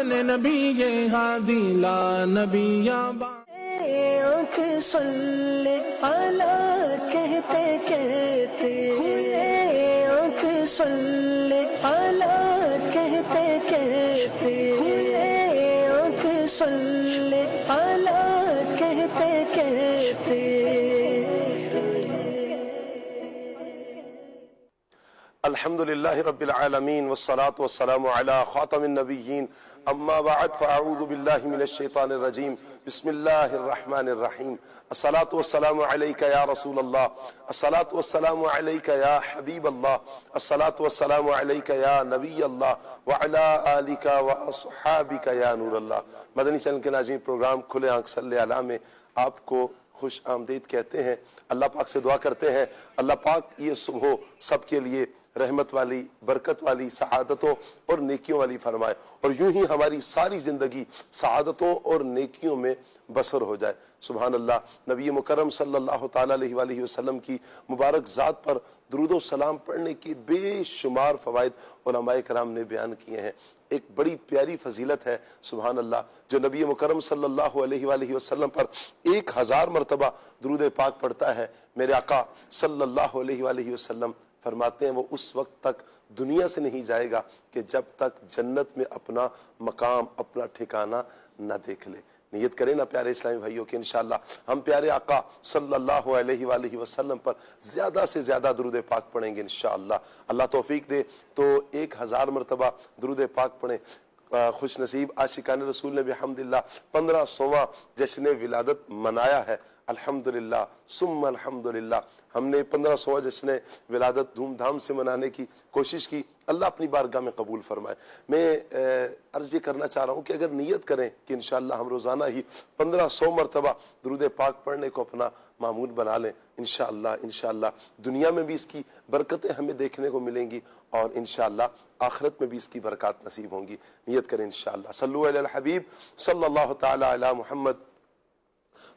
شان نبی یہ ہادی لا نبی آبا آنکھ صلی علی کہتے کہتے آنکھ صلی علی کہتے کہتے آنکھ صلی علی کہتے کہتے الحمدللہ رب العالمین والصلاة والسلام علی خاتم النبیین اما بعد فاعوذ باللہ من الشیطان الرجیم بسم اللہ الرحمن الرحیم الصلاة والسلام علیکہ یا رسول اللہ الصلاة والسلام علیکہ یا حبیب اللہ الصلاة والسلام علیکہ یا نبی اللہ وعلا آلکہ واصحابکہ یا نور اللہ۔ مدنی چینل کے ناظرین، پروگرام کھلے آنکھ صلی اللہ میں آپ کو خوش آمدید کہتے ہیں۔ اللہ پاک سے دعا کرتے ہیں اللہ پاک یہ صبح سب کے لیے رحمت والی، برکت والی، سعادتوں اور نیکیوں والی فرمائے، اور یوں ہی ہماری ساری زندگی سعادتوں اور نیکیوں میں بسر ہو جائے۔ سبحان اللہ۔ نبی مکرم صلی اللہ تعالیٰ علیہ وآلہ وسلم کی مبارک ذات پر درود و سلام پڑھنے کی بے شمار فوائد علماء کرام نے بیان کیے ہیں۔ ایک بڑی پیاری فضیلت ہے، سبحان اللہ، جو نبی مکرم صلی اللہ علیہ وآلہ وسلم پر 1000 مرتبہ درود پاک پڑھتا ہے، میرے آقا صلی اللہ علیہ وآلہ وسلم فرماتے ہیں وہ اس وقت تک دنیا سے نہیں جائے گا کہ جب تک جنت میں اپنا مقام، اپنا ٹھکانہ نہ دیکھ لے۔ نیت کریں نا پیارے اسلامی بھائیوں کہ انشاءاللہ ہم پیارے آقا صلی اللہ علیہ وآلہ وسلم پر زیادہ سے زیادہ درود پاک پڑھیں گے انشاءاللہ۔ اللہ توفیق دے تو 1000 مرتبہ درود پاک پڑھیں۔ خوش نصیب عاشقان رسول نے بحمدللہ 1500واں جشن ولادت منایا ہے، الحمدللہ ثم الحمدللہ۔ ہم نے 1500واں جشن ولادت دھوم دھام سے منانے کی کوشش کی، اللہ اپنی بارگاہ میں قبول فرمائے۔ میں عرض یہ کرنا چاہ رہا ہوں کہ اگر نیت کریں کہ انشاءاللہ ہم روزانہ ہی 1500 مرتبہ درود پاک پڑھنے کو اپنا معمول بنا لیں، انشاءاللہ دنیا میں بھی اس کی برکتیں ہمیں دیکھنے کو ملیں گی، اور انشاءاللہ آخرت میں بھی اس کی برکات نصیب ہوں گی۔ نیت کریں انشاءاللہ۔ صلو علی الحبیب صلی اللہ تعالی علی محمد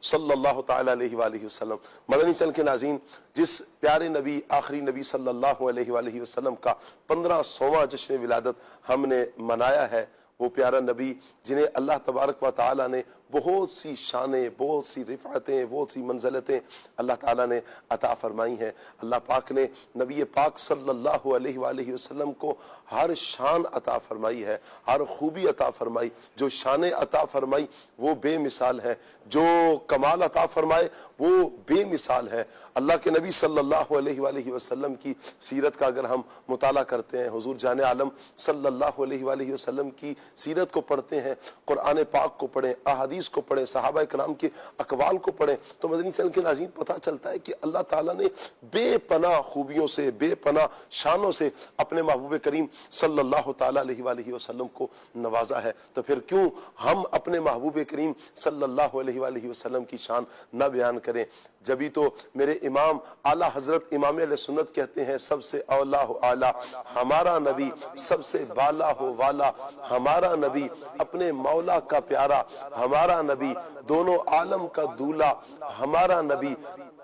صلی اللہ تعالیٰ علیہ وآلہ وسلم۔ مدنی چینل کے ناظرین، جس پیارے نبی، آخری نبی صلی اللہ علیہ وآلہ وسلم کا 1500واں جشن ولادت ہم نے منایا ہے، وہ پیارا نبی جنہیں اللہ تبارک و تعالیٰ نے بہت سی شانیں، بہت سی رفعتیں، بہت سی منزلتیں اللہ تعالیٰ نے عطا فرمائی ہیں۔ اللہ پاک نے نبی پاک صلی اللہ علیہ وآلہ وسلم کو ہر شان عطا فرمائی ہے، ہر خوبی عطا فرمائی۔ جو شانیں عطا فرمائی وہ بے مثال ہے، جو کمال عطا فرمائے وہ بے مثال ہے۔ اللہ کے نبی صلی اللہ علیہ وآلہ وسلم کی سیرت کا اگر ہم مطالعہ کرتے ہیں، حضور جان عالم صلی اللہ علیہ وآلہ وسلم کی سیرت کو پڑھتے ہیں، قرآن پاک کو پڑھیں، احادیث کو پڑھیں، صحابہ کرام کے اقوال کو پڑھیں، تو مدنی چینل کے ناظرین پتہ چلتا ہے کہ اللہ تعالیٰ نے بے پناہ خوبیوں سے، بے پناہ شانوں سے اپنے محبوب کریم صلی اللہ تعالیٰ علیہ وآلہ وسلم کو نوازا ہے۔ تو پھر کیوں ہم اپنے محبوب کریم صلی اللہ علیہ وآلہ وسلم کی شان نہ بیان کریں؟ جبھی تو میرے امام اعلیٰ حضرت امام علیہ سنت کہتے ہیں سب سے اولا ہو اعلیٰ ہمارا نبی، سب سے بالا ہو والا ہمارا نبی، اپنے مولا کا پیارا ہمارا نبی، دونوں عالم کا دولہ ہمارا نبی،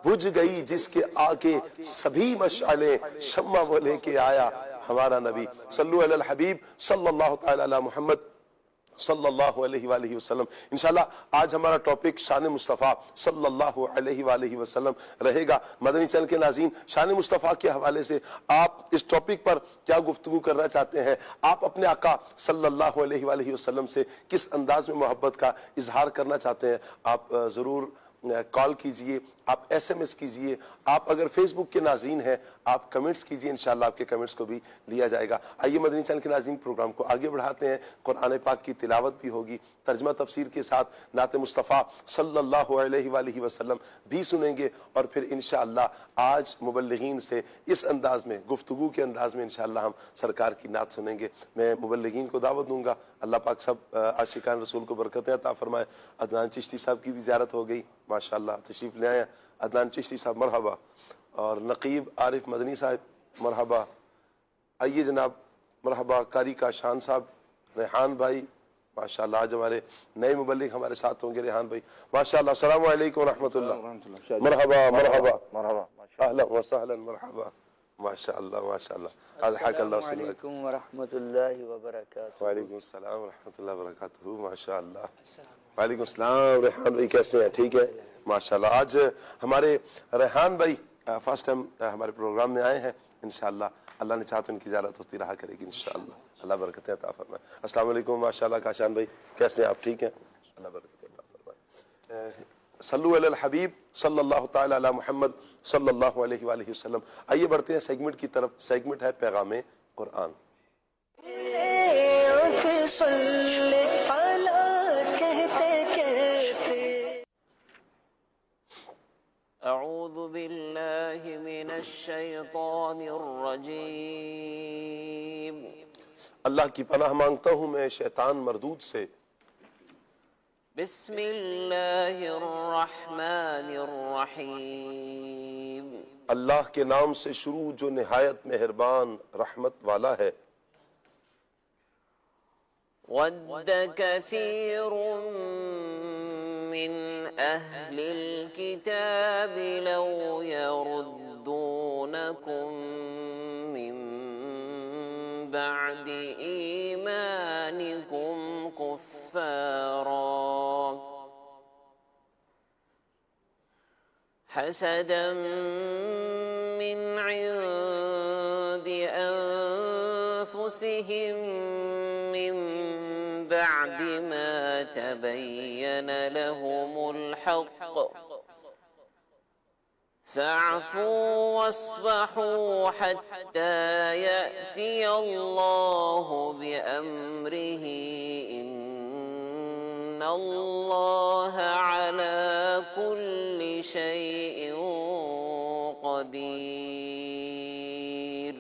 بجھ گئی جس کے آگے سبھی مشعلیں، شمع وہ لے کے آیا ہمارا نبی۔ صلو علی الحبیب صلی اللہ تعالی علی محمد صلی اللہ علیہ وآلہ وسلم۔ انشاءاللہ آج ہمارا ٹاپک شان مصطفیٰ صلی اللہ علیہ وآلہ وسلم رہے گا۔ مدنی چینل کے ناظرین، شان مصطفیٰ کے حوالے سے آپ اس ٹاپک پر کیا گفتگو کرنا چاہتے ہیں؟ آپ اپنے آقا صلی اللہ علیہ وآلہ وسلم سے کس انداز میں محبت کا اظہار کرنا چاہتے ہیں؟ آپ ضرور کال کیجئے، آپ ایس ایم ایس کیجئے، آپ اگر فیس بک کے ناظرین ہیں آپ کمنٹس کیجئے، انشاءاللہ آپ کے کمنٹس کو بھی لیا جائے گا۔ آئیے مدنی چینل کے ناظرین پروگرام کو آگے بڑھاتے ہیں۔ قرآن پاک کی تلاوت بھی ہوگی، ترجمہ تفسیر کے ساتھ نعت مصطفیٰ صلی اللہ علیہ وآلہ وسلم بھی سنیں گے، اور پھر انشاءاللہ آج مبلغین سے اس انداز میں، گفتگو کے انداز میں انشاءاللہ ہم سرکار کی نعت سنیں گے۔ میں مبلغین کو دعوت دوں گا، اللہ پاک سب عاشقان رسول کو برکتیں عطا فرمائے۔ عدنان چشتی صاحب کی بھی زیارت ہو گئی، ماشاءاللہ تشریف لے آئے عدنان چشتی صاحب، مرحبا۔ اور نقیب عارف مدنی صاحب، مرحبا۔ آئیے جناب، مرحبا۔ قاری کاشان صاحب، ریحان بھائی، ماشاءاللہ آج ہمارے نئے مبلغ ہمارے ساتھ ہوں گے، ریحان بھائی، ماشاءاللہ۔ السلام علیکم ورحمۃ اللہ، مرحبا مرحبا، اہلا و سہلا، مرحبا۔ ماشاءاللہ ماشاءاللہ. الحق اللہ السلام علیکم ورحمۃ اللہ وبرکاتہ. وعلیکم السلام ورحمۃ اللہ وبرکاتہ. ماشاءاللہ. وعلیکم السلام. ریحان بھائی کیسے ہیں؟ ٹھیک ہے ماشاءاللہ. آج ہمارے ریحان بھائی فرسٹ ٹائم ہمارے پروگرام میں آئے ہیں. انشاءاللہ اللہ نے چاہا تو ان کی زیارت ہوتی رہا کرے گی انشاءاللہ. اللہ برکتیں عطا فرمائے. السلام علیکم. ماشاءاللہ کاشان بھائی کیسے ہیں آپ؟ ٹھیک ہیں. اللہ برکتیں عطا فرمائے. صلو علی الحبیب صلی اللہ تعالی علی محمد صلی اللہ علیہ وآلہ وسلم. آئیے بڑھتے ہیں سیگمنٹ کی طرف. سیگمنٹ ہے پیغام قرآن. اعوذ باللہ من الشیطان الرجیم. اللہ کی پناہ مانگتا ہوں میں شیطان مردود سے. بسم اللہ الرحمن الرحیم. اللہ کے نام سے شروع جو نہایت مہربان رحمت والا ہے. ود کثیر من اہل الکتاب لو یردونکم من بعد ایمانکم کفارا حسدا من عند انفسهم من بعد ما تبين لهم الحق فاعفوا واصفحوا حتى يأتي الله بأمره إن الله على كل شيء قدیر.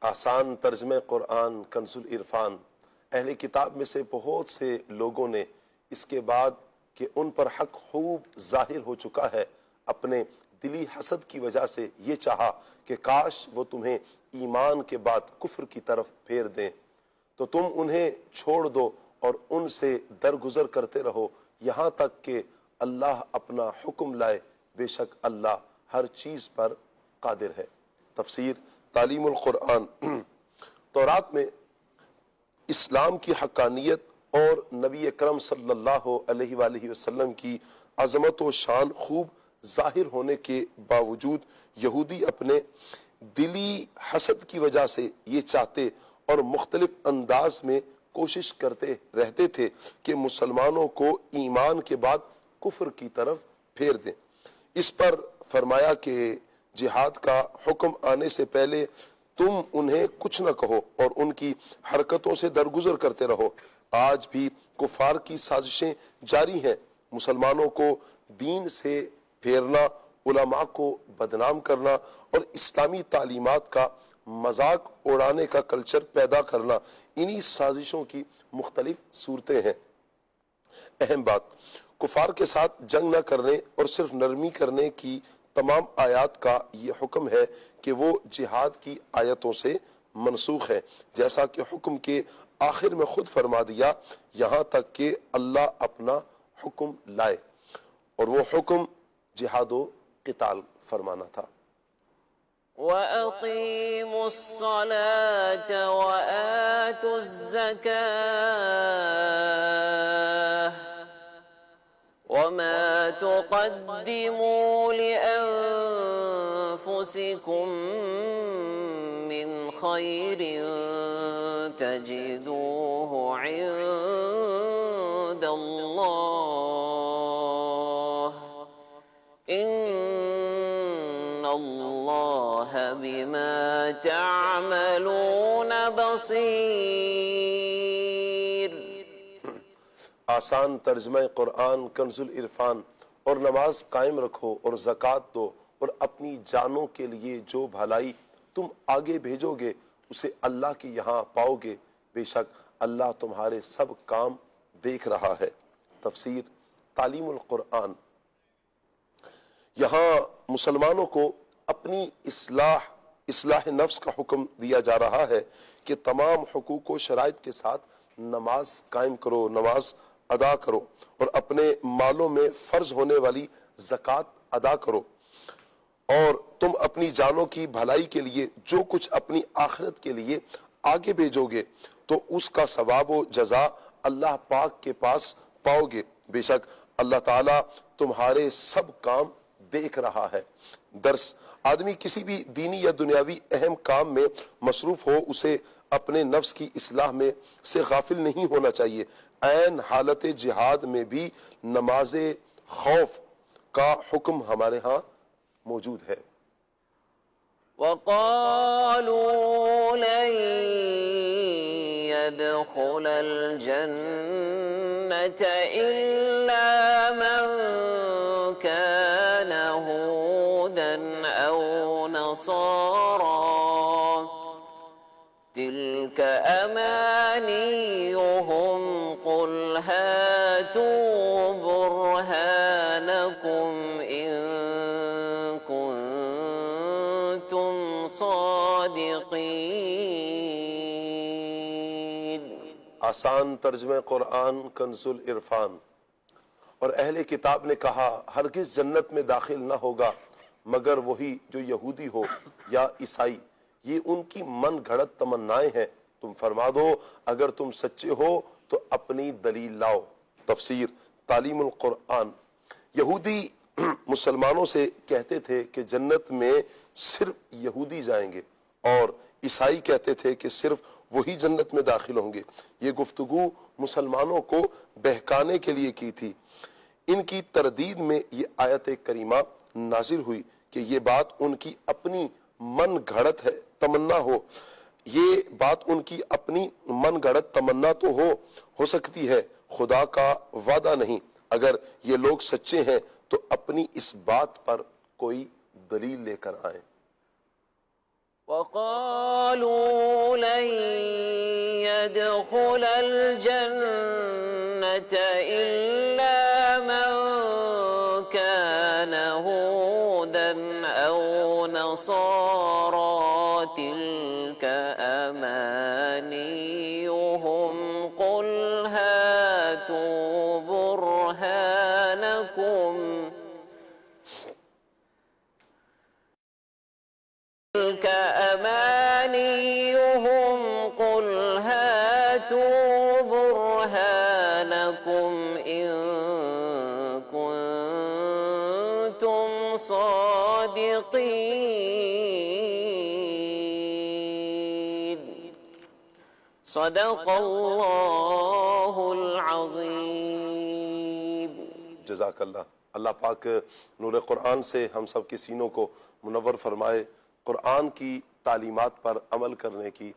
آسان ترجمہ قرآن کنز العرفان. اہل کتاب میں سے بہت سے لوگوں نے اس کے بعد کہ ان پر حق خوب ظاہر ہو چکا ہے اپنے دلی حسد کی وجہ سے یہ چاہا کہ کاش وہ تمہیں ایمان کے بعد کفر کی طرف پھیر دیں تو تم انہیں چھوڑ دو اور ان سے درگزر کرتے رہو یہاں تک کہ اللہ اپنا حکم لائے. بے شک اللہ ہر چیز پر قادر ہے. تفسیر تعلیم القرآن. تورات میں اسلام کی حقانیت اور نبی اکرم صلی اللہ علیہ وآلہ وسلم کی عظمت و شان خوب ظاہر ہونے کے باوجود یہودی اپنے دلی حسد کی وجہ سے یہ چاہتے اور مختلف انداز میں کوشش کرتے رہتے تھے کہ مسلمانوں کو ایمان کے بعد کفر کی طرف پھیر دیں. اس پر فرمایا کہ جہاد کا حکم آنے سے پہلے تم انہیں کچھ نہ کہو اور ان کی حرکتوں سے درگزر کرتے رہو. آج بھی کفار کی سازشیں جاری ہیں. مسلمانوں کو دین سے پھیرنا، علماء کو بدنام کرنا اور اسلامی تعلیمات کا مذاق اڑانے کا کلچر پیدا کرنا انہی سازشوں کی مختلف صورتیں ہیں. اہم بات، کفار کے ساتھ جنگ نہ کرنے اور صرف نرمی کرنے کی تمام آیات کا یہ حکم ہے کہ وہ جہاد کی آیتوں سے منسوخ ہے، جیسا کہ حکم کے آخر میں خود فرما دیا یہاں تک کہ اللہ اپنا حکم لائے، اور وہ حکم جہاد و قتال فرمانا تھا. وَأَقِيمُوا الصَّلَاةَ وَآتُوا الزَّكَاةَ وَمَا تُقَدِّمُوا لِأَنفُسِكُم مِّنْ خَيْرٍ تَجِدُوهُ عِندَ اللَّهِ إِنَّ اللَّهَ بِمَا تَعْمَلُونَ بَصِيرٌ. آسان ترجمہ قرآن کنز العرفان. اور نماز قائم رکھو اور زکوٰۃ دو اور اپنی جانوں کے لیے جو بھلائی تم آگے بھیجو گے اسے اللہ کے یہاں پاؤ گے. بے شک اللہ تمہارے سب کام دیکھ رہا ہے. تفسیر تعلیم القرآن. یہاں مسلمانوں کو اپنی اصلاح نفس کا حکم دیا جا رہا ہے کہ تمام حقوق و شرائط کے ساتھ نماز قائم کرو، نماز ادا کرو اور اپنے مالوں میں فرض ہونے والی زکوٰۃ ادا کرو. اور تم اپنی جانوں کی بھلائی کے لیے جو کچھ اپنی آخرت کے لیے آگے بھیجو گے تو اس کا ثواب و جزا اللہ پاک کے پاس پاؤ گے، بے شک اللہ تعالیٰ تمہارے سب کام دیکھ رہا ہے۔ درس: آدمی کسی بھی دینی یا دنیاوی اہم کام میں مصروف ہو اسے اپنے نفس کی اصلاح میں سے غافل نہیں ہونا چاہیے۔ عین حالت جہاد میں بھی نماز خوف کا حکم ہمارے ہاں موجود ہے۔ وقالوا لن يدخل الجنة إلا من كان هودا أو نصارى تلك أمانيهم قل هاتوا برهانكم إن كنتم صادقين۔ آسان ترجمہ قرآن کنز العرفان۔ اور اہل کتاب نے کہا ہرگز جنت میں داخل نہ ہوگا مگر وہی جو یہودی ہو یا عیسائی، یہ ان کی من گھڑت تمنائیں ہیں، تم فرما دو اگر تم سچے ہو تو اپنی دلیل لاؤ۔ تفسیر تعلیم القرآن۔ یہودی مسلمانوں سے کہتے تھے کہ جنت میں صرف یہودی جائیں گے اور عیسائی کہتے تھے کہ صرف وہی جنت میں داخل ہوں گے۔ یہ گفتگو مسلمانوں کو بہکانے کے لیے کی تھی۔ ان کی تردید میں یہ آیت کریمہ نازل ہوئی کہ یہ بات ان کی اپنی من گھڑت ہے، تمنا ہو، یہ بات ان کی اپنی من گھڑت تمنا تو ہو سکتی ہے، خدا کا وعدہ نہیں۔ اگر یہ لوگ سچے ہیں تو اپنی اس بات پر کوئی دلیل لے کر آئیں۔ وقالوا لن يدخل الجنة إلا من كان هودا أو نصارى تلك أمانيهم قل هاتوا برهانكم تلك أمانيهم قل هاتوا برهانكم إن كنتم صادقين۔ صدق اللہ العظیم۔ جزاک اللہ۔ اللہ پاک نور قرآن سے ہم سب کے سینوں کو منور فرمائے، قرآن کی تعلیمات پر عمل کرنے کی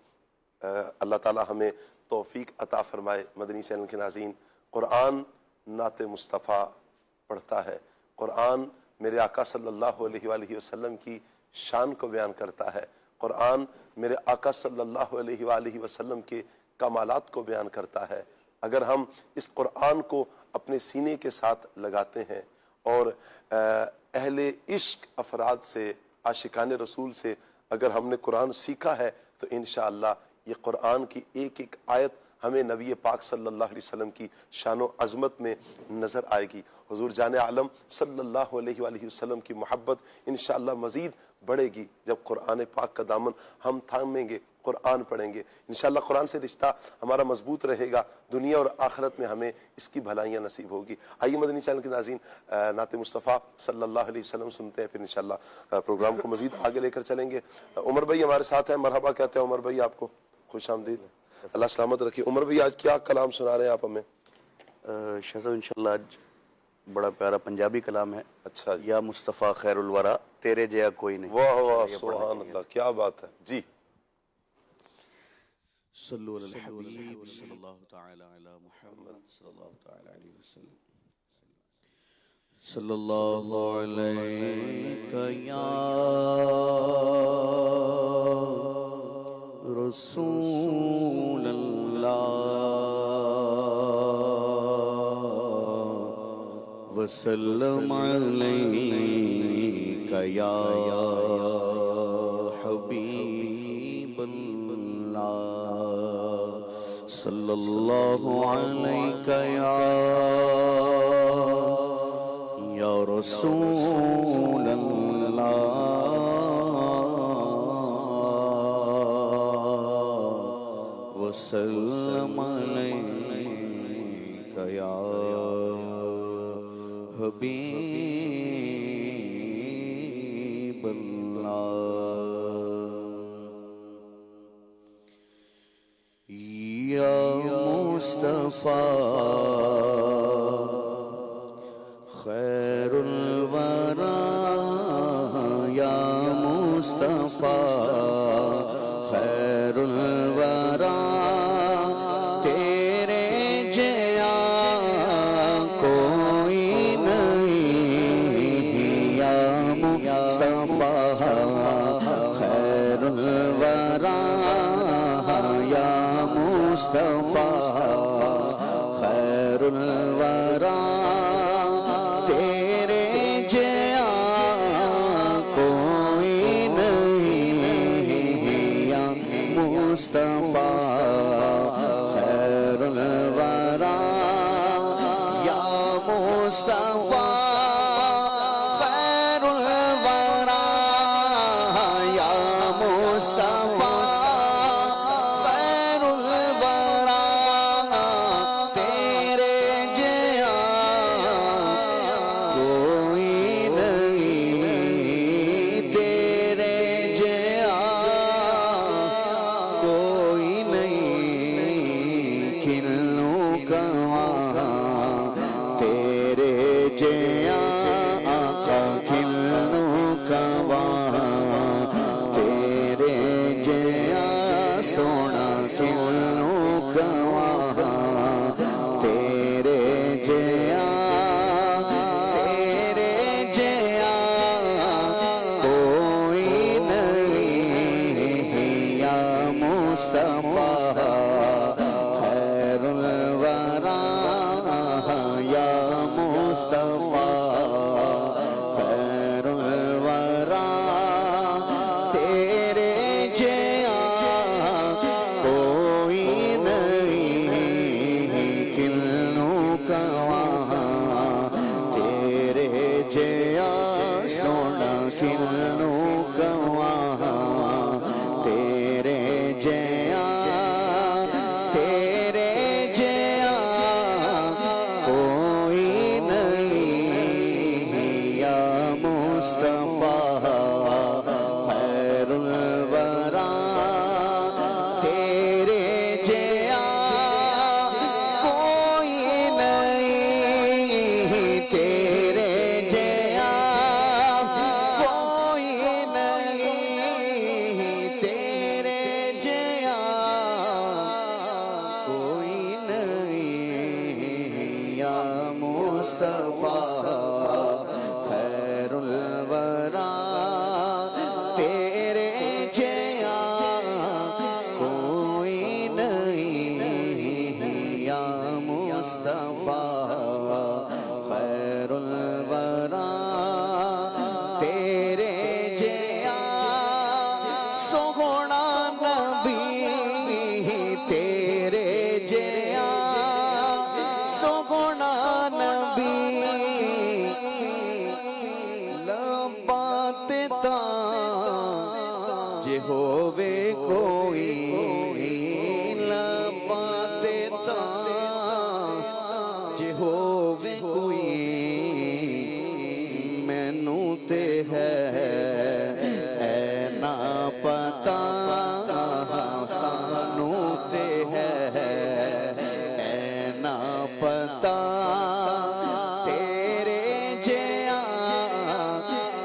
اللہ تعالی ہمیں توفیق عطا فرمائے۔ مدنی چینل کے ناظرین، قرآن نعت مصطفیٰ پڑھتا ہے، قرآن میرے آقا صلی اللہ علیہ وآلہ وسلم کی شان کو بیان کرتا ہے، قرآن میرے آقا صلی اللہ علیہ وآلہ وسلم کے کمالات کو بیان کرتا ہے۔ اگر ہم اس قرآن کو اپنے سینے کے ساتھ لگاتے ہیں اور اہل عشق افراد سے، عاشقان رسول سے اگر ہم نے قرآن سیکھا ہے تو انشاءاللہ یہ قرآن کی ایک ایک آیت ہمیں نبی پاک صلی اللہ علیہ وسلم کی شان و عظمت میں نظر آئے گی۔ حضور جان عالم صلی اللہ علیہ وآلہ وسلم کی محبت انشاءاللہ مزید بڑھے گی جب قرآن پاک کا دامن ہم تھامیں گے، قرآن پڑھیں گے، انشاءاللہ قرآن سے رشتہ ہمارا مضبوط رہے گا، دنیا اور آخرت میں ہمیں اس کی بھلائیاں نصیب ہوگی۔ آئیے مدنی چینل کے ناظرین نعت مصطفیٰ صلی اللہ علیہ وسلم سنتے ہیں، پھر انشاءاللہ پروگرام کو مزید آگے لے کر چلیں گے۔ عمر بھائی ہمارے ساتھ ہیں، مرحبا کہتے ہیں عمر بھائی آپ کو، خوش آمدید، اللہ سلامت رکھیے۔ عمر بھائی آج کیا کلام سنا رہے ہیں آپ ہمیں؟ شاہ صاحب انشاءاللہ آج بڑا پیارا پنجابی کلام ہے۔ اچھا جی، یا مصطفیٰ خیر الورا تیرے جیا کوئی نہیں۔ واہ واہ سبحان اللہ، کیا بات ہے جی۔ صلو علی الحبیب صلی اللہ تعالی علی محمد صلی اللہ تعالی علیہ وسلم۔ صلی اللہ علیہ یا رسول اللہ وسلم علیک یا حبیب اللہ صلی اللہ علیک یا رسول اللہ وسلم علیک یا حبیب اللہ یا مصطفیٰ خیر الورا یا مصطفیٰ خیر الورا تیرے جیا کوئی نہیں یا مصطفیٰ خیر الورا یا مصطفیٰ خیر الورا تیرے جیا کوئی نہیں یا مصطفیٰ خیر الورا یا مصطفیٰ خیر الورا یا مصطفیٰ خیر الورا تیرے جیا کوئی نہیں تیرے جیا کوئی نہیں کھلوں کا تیرے جیا آقا کھلوں کا تیرے جیا سونا کھلوں کا تیرے جیا کوئی نہیں یا مصطفیٰ خیر الورا یا مصطفیٰ خیر الورا تیرے جیا کوئی نہیں کلوں کا تیرے جیا سونا کلوں کا تیرے جیا کوئی نہیں یا مصطفیٰ خیر الورا تیرے جیا کوئی نہیں تیرے جیا کوئی نہیں تیرے جیا کوئی نہیں یا مصطفیٰ خیر الورا تیرے جیا کوئی نہیں یا مصطفیٰ خیر الورا تیرے جیا سونا نبی تیرے جیا سونا نبی لبات تا جے ہووے کوئی لبات تا جے ہووے کوئی مینوں تے ہے نا پتا سانوں تے ہے نا پتا تیرے جیا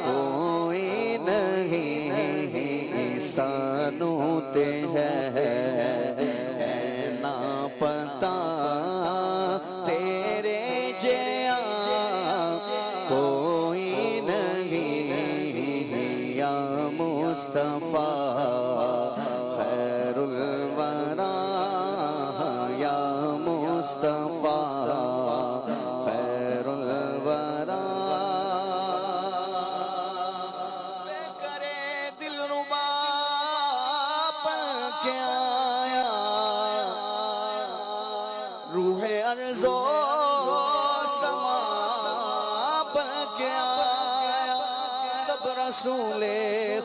کوئی نہیں سانوں تے ہے نا پتا تیرے جیا کوئی نہیں یا مصطفیٰ خیر الورا یا مصطفیٰ خیر الورا کرے دل ربا پل کے آیا روح ارض و سما پل کے آیا سب رسول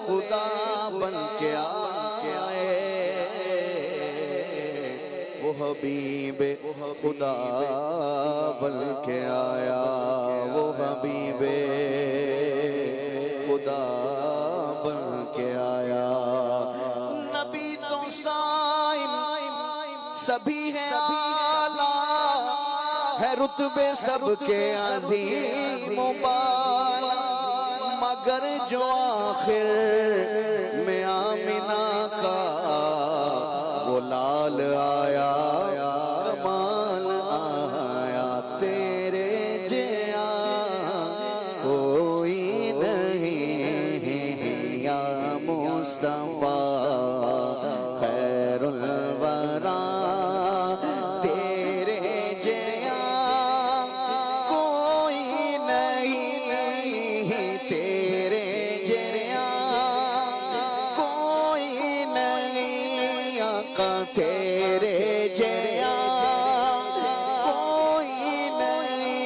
خدا بن کے آئے حبیب خدا بن کے آیا، وہ حبیب خدا بن کے آیا۔ نبی تو سائن سبھی ہے اعلیٰ، ہے رتبے سب کے عظیم و بالا، مگر جو آخر میں آمنہ کا وہ لال آیا، کمال آیا، تیرے جیا کوئی نہیں یا مصطفیٰ خیر الورا، تیرے جیا کوئی نہیں، تیرے جیا کوئی نہیں، آقا تیرے جیا کوئی نہیں،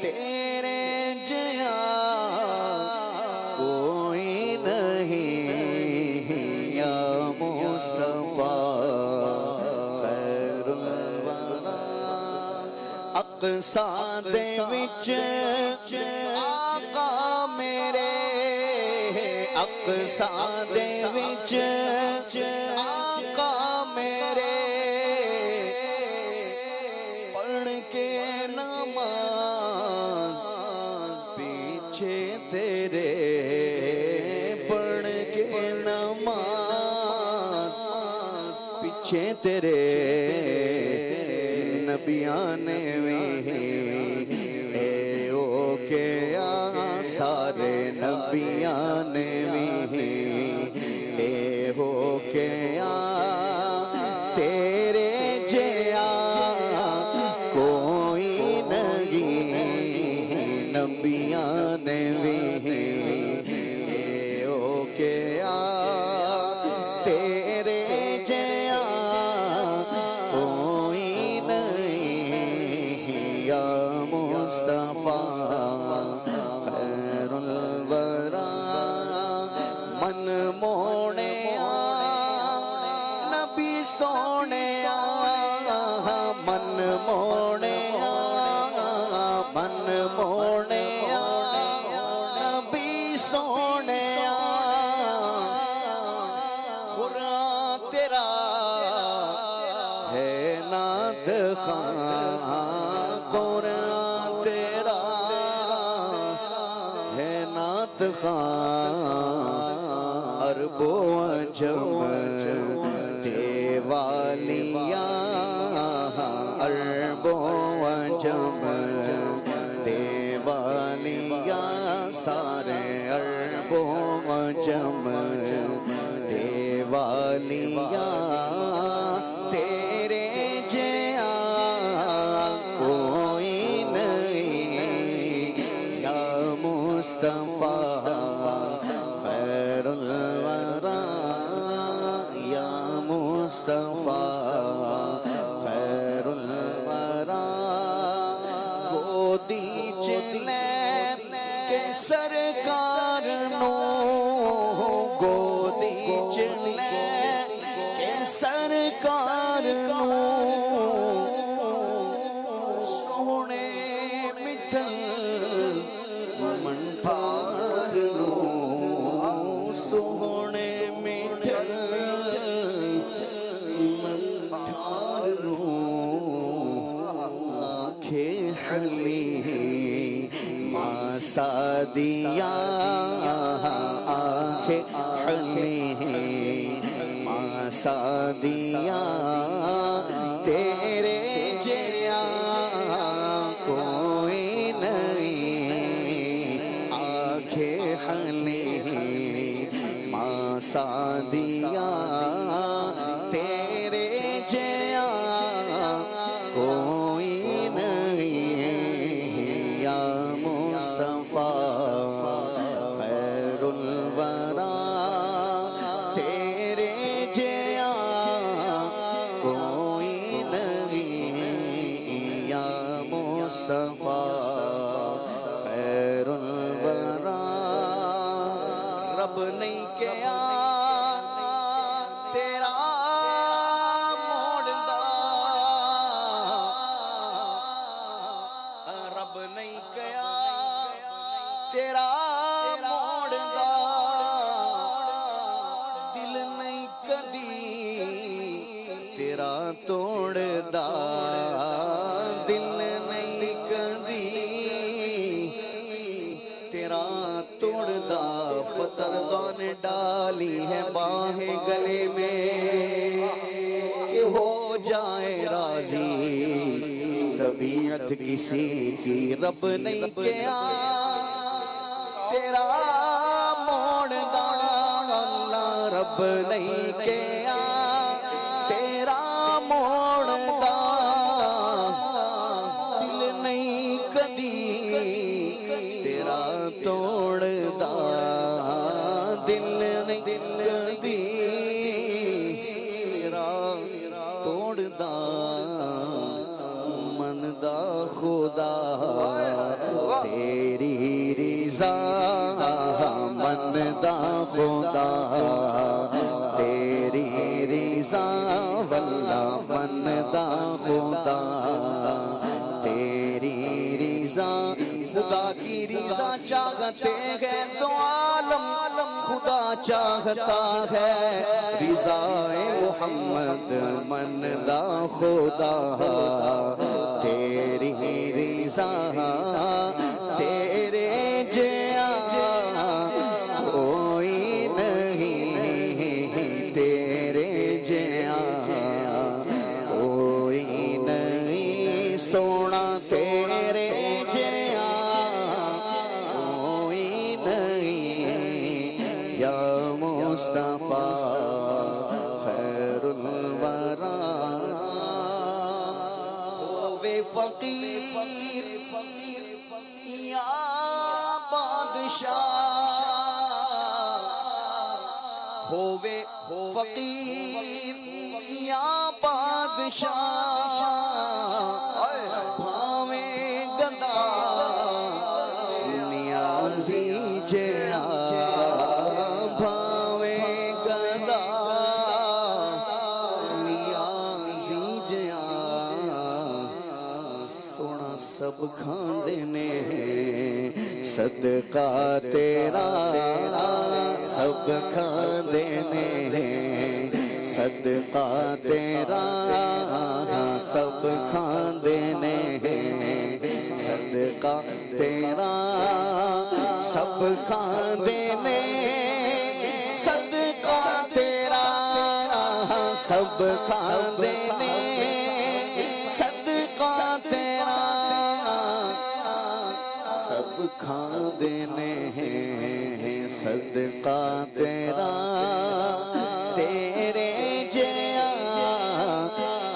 تیرے جیا کوئی نہیں یا مصطفیٰ خیر الورا۔ اقصیٰ دے وچ آقا میرے، اقصیٰ دے وچ آقا میرے، پڑھ کے نماز پیچھے تیرے، پڑھ کے نماز پیچھے تیرے، نبیاں نے بھی اے او کے سارے نبیاں نے بھی اے ہو کے تیرے جیا کوئی نہیں، نبیاں نے بھی اے ہو کے تیرے جیا کوئی نہیں یا مصطفیٰ خیر الورا۔ من موڑے نبی سونے، من موڑے من موڑے نبی سونے، قرآن تیرا ہے نعت خواں، قرآن تیرا ہے نعت خواں، عرب و عجم دیوالیاں، عرب و عجم دیوالیاں، سارے عرب و عجم دیوالیاں، تیرے جیا کوئی نہیں یا مصطفیٰ خیر الورا، یا مصطفیٰ خیر الورا۔ گودی چلے کہ سرکار نو، گودی چلے کہ سرکار نو، سونے مٹھل منٹھار نو، سونے مٹھل منٹھار نو، آنکھیں حلی سادیا، آنکھیں حلی سادیا، تیرے جیا کوئی نہیں، آنکھیں حلی سادیا، تیرے جیا کوئی نہیں یا مصطفیٰ خیر الورا، تیرے جیا کوئی نہیں یا مصطفیٰ خیر الورا۔ رب نہیں کیا تیرا توڑدا دل نہیں کدی تیرا توڑدا فتردہ نے ڈالی ہے باہیں گلے میں کہ ہو جائے راضی طبیعت کسی کی رب نہیں کیا تیرا موڑدا اللہ رب نہیں کیا تیرا موڑدا دل نہیں کدی تیرا توڑدا دل نہیں کدی تیرا توڑدا من دا خدا تیری رضا من دا خدا تیری رضا واللہ من دا خدا تیری رضا خدا کی رضا چاہتے ہیں تو عالم خدا چاہتا ہے رضا محمد من دا خدا تیری رضا تیرے جیا کوئی نہیں تیرے جیا کوئی نہیں سونا تیرے جیا کوئی نہیں یا مصطفیٰ خیر الورا فقیر یا بادشاہ ہووے فقیر یا بادشاہ بھاویں گدا نیازی جڑا بھاویں گدا نیازی جڑا سونا سب کھاندے نے صدقہ تیرا سب کھاندے نے صدقہ تیرا سب کھاندے نے صدقہ تیرا سب کھاندے نے صدقہ تیرا سب کھاندے نے صدقہ تیرا سب کھاندے نے صدقہ تیرا تیرے جیا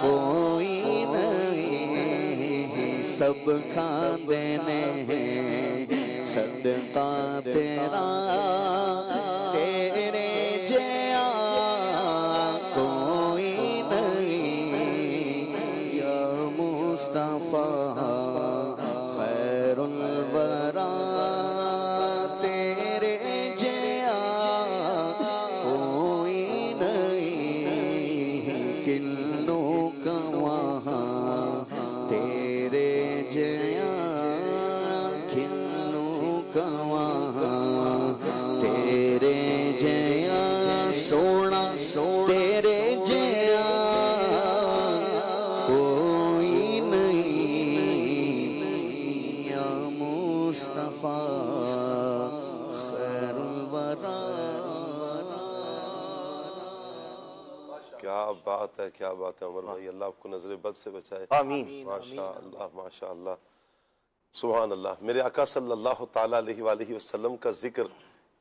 کوئی نہیں سب کھاندے نے صدقہ تیرا تیرے جیا کوئی نہیں یا مصطفیٰ خیر الورا تیرے جیا کوئی نہیں کلوں کا وہاں تیرے جیا کلوں کا وہاں تیرے جیا سونا تیرے جیا کوئی نہیں یا مصطفیٰ خیر الورا کیا بات ہے کیا بات ہے عمر بھائی اللہ آپ کو نظر بد سے بچائے آمین ماشاءاللہ ماشاءاللہ سبحان اللہ میرے آقا صلی اللہ تعالیٰ علیہ وآلہ وسلم کا ذکر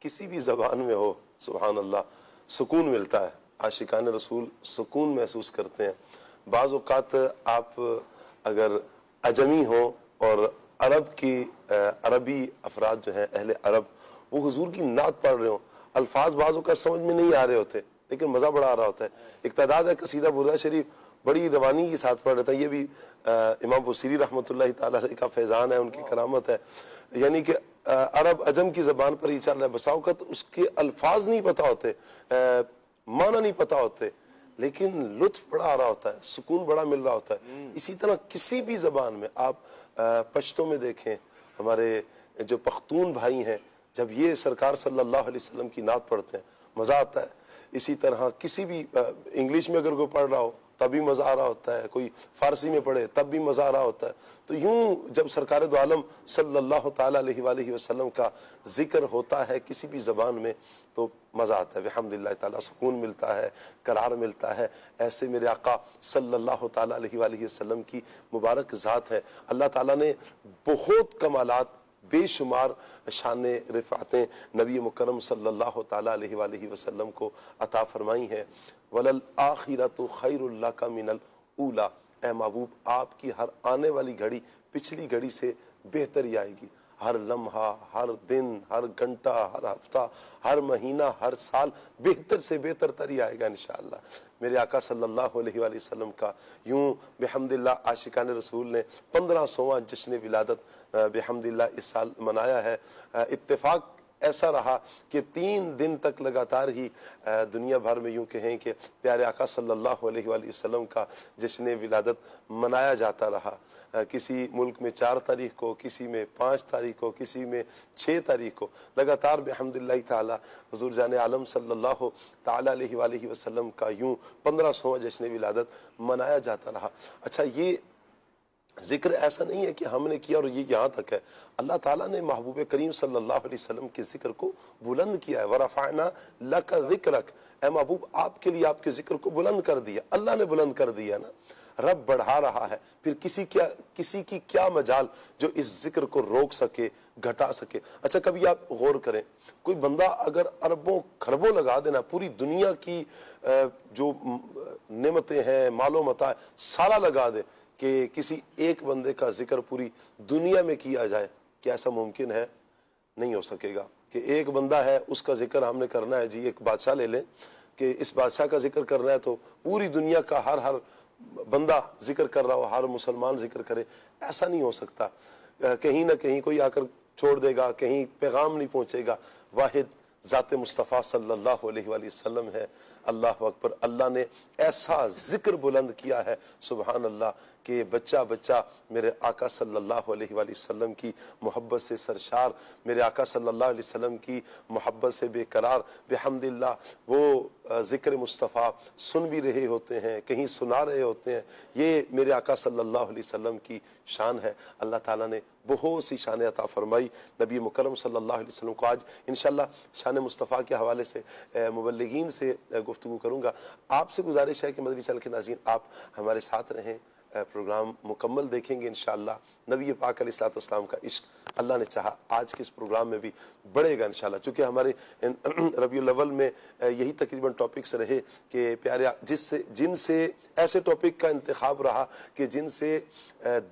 کسی بھی زبان میں ہو سبحان اللہ سکون ملتا ہے عاشقان رسول سکون محسوس کرتے ہیں بعض اوقات آپ اگر عجمی ہوں اور عرب کی عربی افراد جو ہیں اہل عرب وہ حضور کی نعت پڑھ رہے ہوں الفاظ بعض اوقات سمجھ میں نہیں آ رہے ہوتے لیکن مزہ بڑا آ رہا ہوتا ہے ایک تعداد ہے قصیدہ بردہ شریف بڑی روانی کے ساتھ پڑھ رہتا ہے یہ بھی امام بصیری رحمۃ اللہ تعالیٰ علیہ کا فیضان ہے ان کی کرامت ہے یعنی کہ عرب عجم کی زبان پر ہی چل رہا ہے بسا اوقات اس کے الفاظ نہیں پتہ ہوتے معنی نہیں پتہ ہوتے لیکن لطف بڑا آ رہا ہوتا ہے سکون بڑا مل رہا ہوتا ہے اسی طرح کسی بھی زبان میں آپ پشتوں میں دیکھیں ہمارے جو پختون بھائی ہیں جب یہ سرکار صلی اللہ علیہ وسلم کی نعت پڑھتے ہیں مزہ آتا ہے اسی طرح کسی بھی انگلش میں اگر کوئی پڑھ رہا ہو تب بھی مزہ آ رہا ہوتا ہے، کوئی فارسی میں پڑھے تب بھی مزہ آ رہا ہوتا ہے. تو یوں جب سرکار دو عالم صلی اللہ تعالیٰ علیہ وآلہ وسلم کا ذکر ہوتا ہے کسی بھی زبان میں تو مزہ آتا ہے، بحمدللہ تعالیٰ سکون ملتا ہے، قرار ملتا ہے. ایسے میرے آقا صلی اللہ تعالیٰ علیہ وآلہ وسلم کی مبارک ذات ہے. اللہ تعالیٰ نے بہت کمالات، بے شمار شان رفعتیں نبی مکرم صلی اللہ تعالیٰ علیہ وآلہ وسلم کو عطا فرمائی ہیں. وَلَلْآخِرَةُ خَيْرٌ لَكَ مِنَ الْأُولَى، اے محبوب آپ کی ہر آنے والی گھڑی پچھلی گھڑی سے بہتر ہی آئے گی. ہر لمحہ، ہر دن، ہر گھنٹہ، ہر ہفتہ، ہر مہینہ، ہر سال بہتر سے بہتر تر ہی آئے گا انشاءاللہ. میرے آقا صلی اللہ علیہ وآلہ وسلم کا یوں بحمدللہ عاشقان رسول نے 1500واں جشن ولادت بحمدللہ اس سال منایا ہے. اتفاق ایسا رہا کہ 3 دن تک لگاتار ہی دنیا بھر میں یوں کہیں کہ پیارے آقا صلی اللہ علیہ وآلہ وسلم کا جشن ولادت منایا جاتا رہا. کسی ملک میں 4 تاریخ کو، کسی میں 5 تاریخ کو، کسی میں 6 تاریخ کو، لگاتار بحمدللہ تعالی حضور جان عالم صلی اللہ تعالی علیہ وآلہ وسلم کا یوں 1500واں جشن ولادت منایا جاتا رہا. اچھا، یہ ذکر ایسا نہیں ہے کہ ہم نے کیا اور یہ یہاں تک ہے. اللہ تعالیٰ نے محبوب کریم صلی اللہ علیہ وسلم کے ذکر کو بلند کیا ہے. وَرَفَعْنَا لَكَ ذِكْرَكَ، اے محبوب آپ کے لیے آپ کے ذکر کو بلند کر دیا. اللہ نے بلند کر دیا نا، رب بڑھا رہا ہے. پھر کسی کی کیا مجال جو اس ذکر کو روک سکے، گھٹا سکے. اچھا، کبھی آپ غور کریں، کوئی بندہ اگر اربوں خربوں لگا دینا، پوری دنیا کی جو نعمتیں ہیں، مال و متاع سارا لگا دے کہ کسی ایک بندے کا ذکر پوری دنیا میں کیا جائے، کیا ایسا ممکن ہے؟ نہیں ہو سکے گا. کہ ایک بندہ ہے اس کا ذکر ہم نے کرنا ہے. جی ایک بادشاہ لے لیں کہ اس بادشاہ کا ذکر کرنا ہے تو پوری دنیا کا ہر بندہ ذکر کر رہا ہو، ہر مسلمان ذکر کرے، ایسا نہیں ہو سکتا. کہیں نہ کہیں کوئی آ کر چھوڑ دے گا، کہیں پیغام نہیں پہنچے گا. واحد ذات مصطفیٰ صلی اللہ علیہ وآلہ وسلم ہے. اللہ اکبر. اللہ نے ایسا ذکر بلند کیا ہے سبحان اللہ کہ بچہ بچہ میرے آقا صلی اللہ علیہ وآلہ وسلم کی محبت سے سرشار، میرے آقا صلی اللہ علیہ وسلم کی محبت سے بے قرار. بحمدللہ وہ ذکر مصطفیٰ سن بھی رہے ہوتے ہیں، کہیں سنا رہے ہوتے ہیں. یہ میرے آقا صلی اللہ علیہ وسلم کی شان ہے. اللہ تعالیٰ نے بہت سی شان عطا فرمائی نبی مکرم صلی اللہ علیہ وسلم کو. آج انشاءاللہ شان مصطفیٰ کے حوالے سے مبلغین سے گفتگو کروں گا. آپ سے گزارش ہے کہ مدنی چینل کے ناظرین آپ ہمارے ساتھ رہیں، پروگرام مکمل دیکھیں گے انشاءاللہ. نبی پاک علیہ الصلوۃ والسلام کا عشق اللہ نے چاہا آج کے اس پروگرام میں بھی بڑھے گا انشاءاللہ. چونکہ ہمارے ربیع الاول میں یہی تقریباً ٹاپکس رہے کہ پیارے جن سے ایسے ٹاپک کا انتخاب رہا کہ جن سے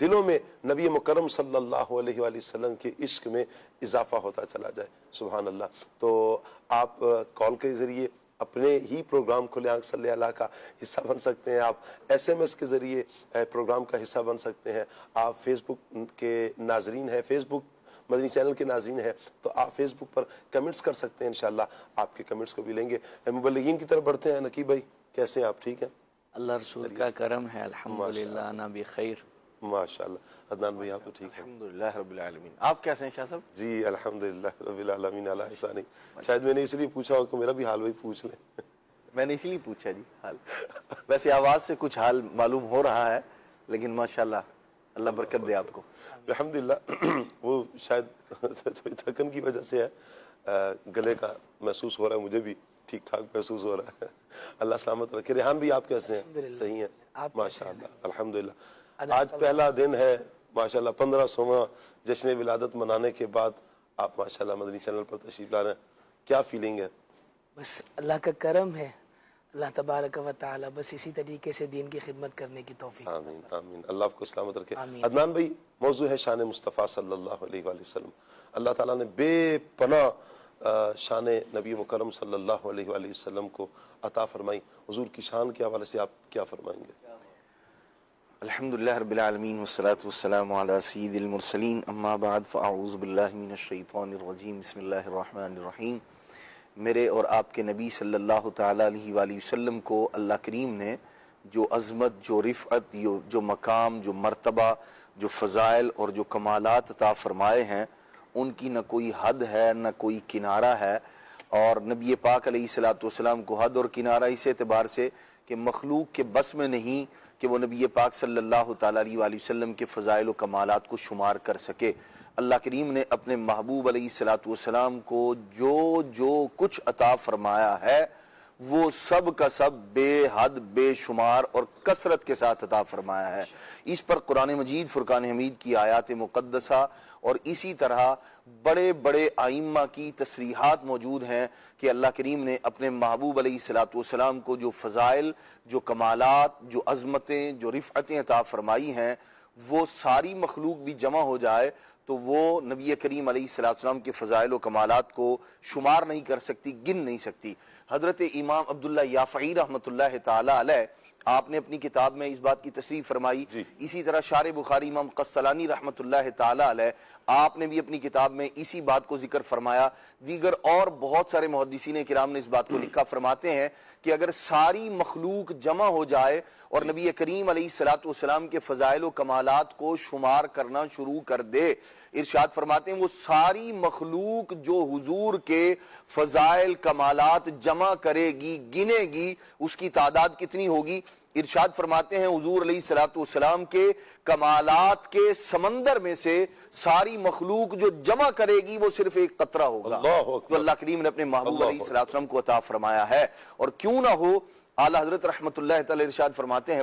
دلوں میں نبی مکرم صلی اللہ علیہ وآلہ وسلم کے عشق میں اضافہ ہوتا چلا جائے. سبحان اللہ. تو آپ کال کے ذریعے اپنے ہی پروگرام کھلے آنکھ صلی اللہ کا حصہ بن سکتے ہیں. آپ SMS کے ذریعے پروگرام کا حصہ بن سکتے ہیں. آپ فیس بک کے ناظرین ہیں، فیس بک مدنی چینل کے ناظرین ہیں تو آپ فیس بک پر کمنٹس کر سکتے ہیں. انشاءاللہ آپ کے کمنٹس کو بھی لیں گے. مبلغین کی طرف بڑھتے ہیں. نقیب بھائی کیسے ہیں آپ؟ ٹھیک ہیں؟ اللہ رسول کا کرم ہے، الحمدللہ انا بخیر. ماشاءاللہ. عدنان بھائی آپ تو ٹھیک ہیں؟ الحمدللہ رب العالمین. آپ کیسے ہیں شاہ صاحب؟ جی الحمدللہ رب العالمین علی احسانی. شاید میں نے اس لیے پوچھا ہو کہ میرا بھی حال وہی پوچھ لیں. میں نے اسی لیے پوچھا جی حال. ویسے آواز سے کچھ حال معلوم ہو رہا ہے لیکن ماشاءاللہ اللہ برکت دے آپ کو. الحمدللہ. وہ شاید تھوڑی تھکن کی وجہ سے ہے، گلے کا محسوس ہو رہا ہے، مجھے بھی ٹھیک ٹھاک محسوس ہو رہا ہے. اللہ سلامت رکھے. ریحان بھی آپ کیسے ہیں؟ صحیح ہیں ماشاءاللہ الحمدللہ. آج پہلا دن ہے ماشاءاللہ 1500واں جشن ولادت منانے کے بعد آپ ماشاءاللہ مدنی چینل پر تشریف لا رہے ہیں. کیا فیلنگ ہے؟ بس اللہ کا کرم ہے، اللہ تبارک و تعالی بس اسی طریقے سے دین کی خدمت کرنے کی توفیق. آمین آمین. اللہ آپ کو سلامت رکھے. عدنان بھائی موضوع ہے شان مصطفیٰ صلی اللہ علیہ وآلہ وسلم. اللہ تعالیٰ نے بے پناہ شان نبی مکرم صلی اللہ علیہ وآلہ وسلم کو عطا فرمائی. حضور کی شان کے حوالے سے آپ کیا فرمائیں گے؟ الحمدللہ رب العالمین والصلاة والسلام علی سید المرسلین. اما بعد فاعوذ باللہ من الشیطان الرجیم. بسم اللہ الرحمن الرحیم. میرے اور آپ کے نبی صلی اللہ تعالیٰ علیہ وآلہ وسلم کو اللہ کریم نے جو عظمت، جو رفعت، جو مقام، جو مرتبہ، جو فضائل اور جو کمالات عطا فرمائے ہیں ان کی نہ کوئی حد ہے نہ کوئی کنارہ ہے. اور نبی پاک علیہ الصلوۃ والسلام کو حد اور کنارہ اس اعتبار سے کہ مخلوق کے بس میں نہیں کہ وہ نبی پاک صلی اللہ تعالیٰ علیہ وآلہ وسلم کے فضائل و کمالات کو شمار کر سکے۔ اللہ کریم نے اپنے محبوب علیہ السلام کو جو کچھ عطا فرمایا ہے وہ سب کا سب بے حد بے شمار اور کثرت کے ساتھ عطا فرمایا ہے۔ اس پر قرآن مجید فرقان حمید کی آیات مقدسہ اور اسی طرح بڑے بڑے ائمہ کی تصریحات موجود ہیں کہ اللہ کریم نے اپنے محبوب علیہ السلام کو جو فضائل، جو کمالات، جو عظمتیں، جو رفعتیں عطا فرمائی ہیں، وہ ساری مخلوق بھی جمع ہو جائے تو وہ نبی کریم علیہ السلام کے فضائل و کمالات کو شمار نہیں کر سکتی، گن نہیں سکتی۔ حضرت امام عبداللہ یافعی رحمۃ اللہ تعالی علیہ آپ نے اپنی کتاب میں اس بات کی تصریح فرمائی، اسی طرح شارح بخاری امام قسطلانی رحمۃ اللہ تعالی علیہ آپ نے بھی اپنی کتاب میں اسی بات کو ذکر فرمایا۔ دیگر اور بہت سارے محدثین کرام نے اس بات کو لکھا، فرماتے ہیں کہ اگر ساری مخلوق جمع ہو جائے اور نبی کریم علیہ السلام کے فضائل و کمالات کو شمار کرنا شروع کر دے، ارشاد فرماتے ہیں وہ ساری مخلوق جو حضور کے فضائل کمالات جمع کرے گی، گنے گی، اس کی تعداد کتنی ہوگی؟ ارشاد فرماتے ہیں حضور علیہ السلام کے کمالات کے سمندر میں سے ساری مخلوق جو جمع کرے گی وہ صرف ایک قطرہ ہوگا۔ تو اللہ کریم نے اپنے محبوب علیہ السلام کو عطا فرمایا ہے، اور کیوں نہ ہو اعلی حضرت رحمت اللہ تعالی ارشاد فرماتے ہیں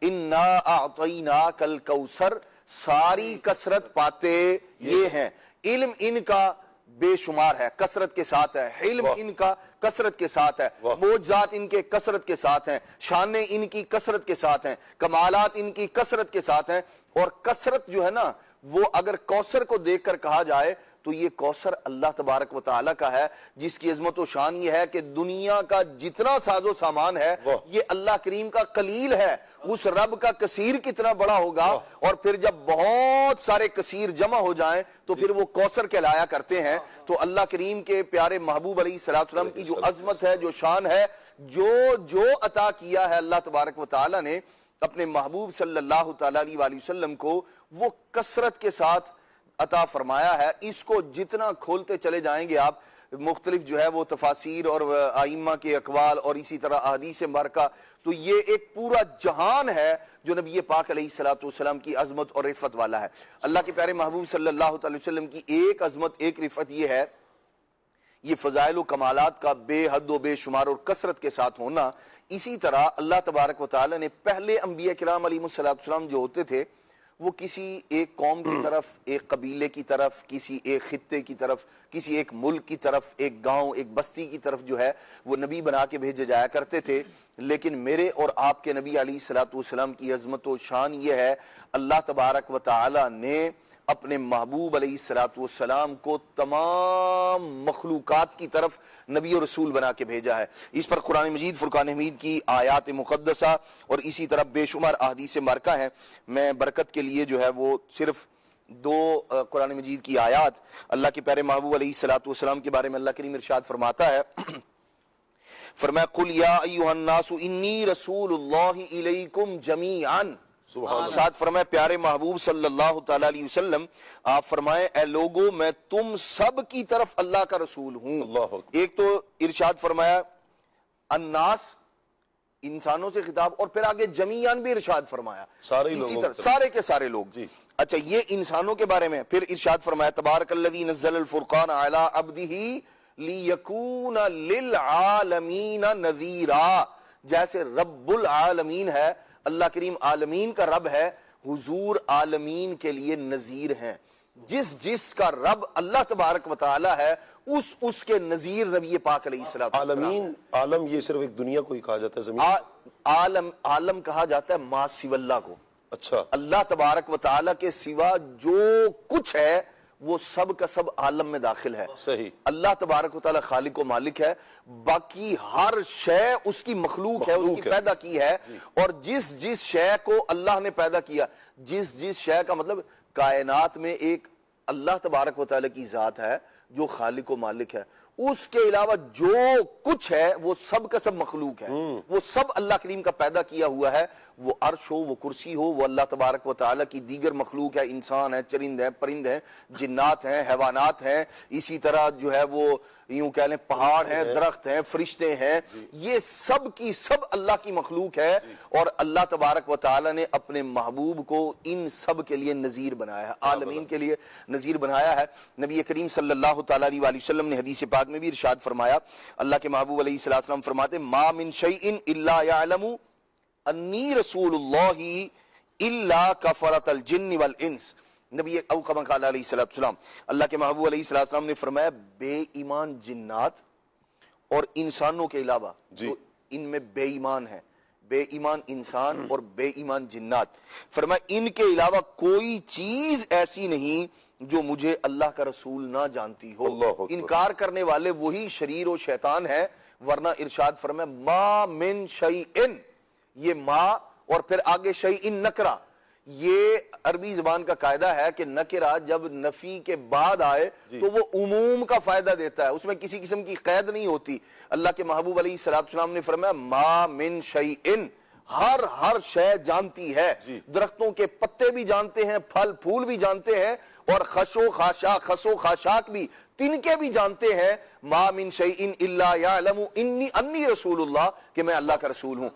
اِنَّا أَعْطَيْنَاكَ الْكَوْثَرَ، ساری کثرت پاتے یہ ہیں، علم ان کا بے شمار ہے، کثرت کے ساتھ ہے، علم ان کا کثرت کے ساتھ ہے، معجزات ان کے کثرت کے ساتھ ہیں، شانیں ان کی کثرت کے ساتھ ہیں، کمالات ان کی کثرت کے ساتھ ہیں، اور کثرت جو ہے نا وہ اگر کوثر کو دیکھ کر کہا جائے تو یہ کوثر اللہ تبارک و تعالیٰ کا ہے، جس کی عظمت و شان یہ ہے کہ دنیا کا جتنا ساز و سامان ہے یہ اللہ کریم کا قلیل ہے، اس رب کا کثیر کتنا بڑا ہوگا، اور پھر جب بہت سارے کثیر جمع ہو جائیں تو پھر وہ کوثر کہلایا کرتے ہیں۔ تو اللہ کریم کے پیارے محبوب علیہ السلام کی جو عظمت ہے، جو شان ہے، جو عطا کیا ہے اللہ تبارک و تعالیٰ نے اپنے محبوب صلی اللہ تعالیٰ علیہ وآلہ وسلم کو، وہ کثرت کے ساتھ عطا فرمایا ہے۔ اس کو جتنا کھولتے چلے جائیں گے آپ، مختلف جو ہے وہ تفاسیر اور ائمہ کے اقوال اور اسی طرح احادیث مبارکہ، تو یہ ایک پورا جہان ہے جو نبی پاک علیہ السلام کی عظمت اور رفعت والا ہے۔ اللہ کے پیارے محبوب صلی اللہ علیہ وسلم کی ایک عظمت، ایک رفعت یہ ہے، یہ فضائل و کمالات کا بے حد و بے شمار اور کثرت کے ساتھ ہونا۔ اسی طرح اللہ تبارک و تعالی نے پہلے انبیاء کرام علیہ السلام جو ہوتے تھے وہ کسی ایک قوم کی طرف، ایک قبیلے کی طرف، کسی ایک خطے کی طرف، کسی ایک ملک کی طرف، ایک گاؤں، ایک بستی کی طرف جو ہے وہ نبی بنا کے بھیجے جایا کرتے تھے، لیکن میرے اور آپ کے نبی علیہ السلام کی عظمت و شان یہ ہے، اللہ تبارک و تعالی نے اپنے محبوب علیہ السلام کو تمام مخلوقات کی طرف نبی و رسول بنا کے بھیجا ہے۔ اس پر قرآن مجید فرقان حمید کی آیات مقدسہ اور اسی طرح بے شمار احادیث مبارکہ ہیں۔ میں برکت کے لیے جو ہے وہ صرف دو قرآن مجید کی آیات، اللہ کے پیارے محبوب علیہ السلام کے بارے میں اللہ کریم ارشاد فرماتا ہے، فرمایا قُلْ يَا أَيُّهَا النَّاسُ إِنِّي رَسُولُ اللَّهِ إِلَيْكُمْ جَمِيعًا۔ ساتھ فرمائے پیارے محبوب صلی اللہ تعالیٰ علیہ وسلم، آپ فرمائیں اے لوگو میں تم سب کی طرف اللہ کا رسول ہوں۔ ایک تو ارشاد فرمایا الناس، انسانوں سے خطاب، اور پھر آگے جمیعاً بھی ارشاد فرمایا، اسی طرح سارے کے سارے لوگ۔ اچھا یہ انسانوں کے بارے میں پھر ارشاد فرمایا تبارک الذی نزل الفرقان علی عبدہ لیکون للعالمین نذیرا۔ جیسے رب العالمین ہے، اللہ کریم عالمین کا رب ہے، حضور عالمین کے لیے نذیر ہیں۔ جس کا رب اللہ تبارک و تعالی ہے اس کے نذیر نبی پاک علیہ السلام۔ عالمین، عالم یہ صرف ایک دنیا کو ہی کہا جاتا ہے، زمین؟ عالم کہا جاتا ہے ما سوی اللہ کو۔ اچھا، اللہ تبارک و تعالی کے سوا جو کچھ ہے وہ سب کا سب عالم میں داخل ہے۔ صحیح۔ اللہ تبارک و تعالی خالق و مالک ہے، باقی ہر شے اس کی مخلوق ہے، اس کی پیدا کی ہے، اور جس شے کو اللہ نے پیدا کیا، جس شے کا مطلب کائنات میں ایک اللہ تبارک و تعالی کی ذات ہے جو خالق و مالک ہے، اس کے علاوہ جو کچھ ہے وہ سب کا سب مخلوق ہے، وہ سب اللہ کریم کا پیدا کیا ہوا ہے، وہ عرش ہو، وہ کرسی ہو، وہ اللہ تبارک و تعالیٰ کی دیگر مخلوق ہے، انسان ہے، چرند ہے، پرند ہیں، جنات ہیں، حیوانات ہیں، اسی طرح جو ہے وہ یوں کہہ لیں پہاڑ ہیں، درخت ہیں، فرشتے ہیں، یہ سب کی سب اللہ کی مخلوق ہے، اور اللہ تبارک و تعالیٰ نے اپنے محبوب کو ان سب کے لیے نذیر بنایا ہے، عالمین کے لیے نذیر بنایا ہے۔ نبی کریم صلی اللہ تعالیٰ علیہ وآلہ وسلم نے حدیث پاک میں بھی ارشاد فرمایا، اللہ کے محبوب علیہ السلام فرماتے ما من شیء الا یعلم انی رسول اللہ الا کفرۃ الجن والانس، نبی او کما قال علیہ السلام، اللہ کے محبوب علیہ السلام نے فرمایا بے ایمان جنات اور انسانوں کے علاوہ جو ان میں بے ایمان ہے، بے ایمان انسان اور بے ایمان جنات، فرمایا ان کے علاوہ کوئی چیز ایسی نہیں جو مجھے اللہ کا رسول نہ جانتی ہو۔ انکار کرنے والے وہی شریر و شیطان ہے، ورنہ ارشاد فرمایا ما من شیئن، یہ ما اور پھر آگے شیئن نکرہ، یہ عربی زبان کا قاعدہ ہے کہ نکرہ جب نفی کے بعد آئے تو وہ عموم کا فائدہ دیتا ہے، اس میں کسی قسم کی قید نہیں ہوتی۔ اللہ کے محبوب علیہ السلام نے فرمایا ما من شیئن، ہر شے جانتی ہے، درختوں کے پتے بھی جانتے ہیں، پھل پھول بھی جانتے ہیں، اور خس و خاشاک بھی تنکے بھی جانتے ہیں، ما من شیئن الا یعلم انی رسول اللہ، کہ میں اللہ کا رسول ہوں،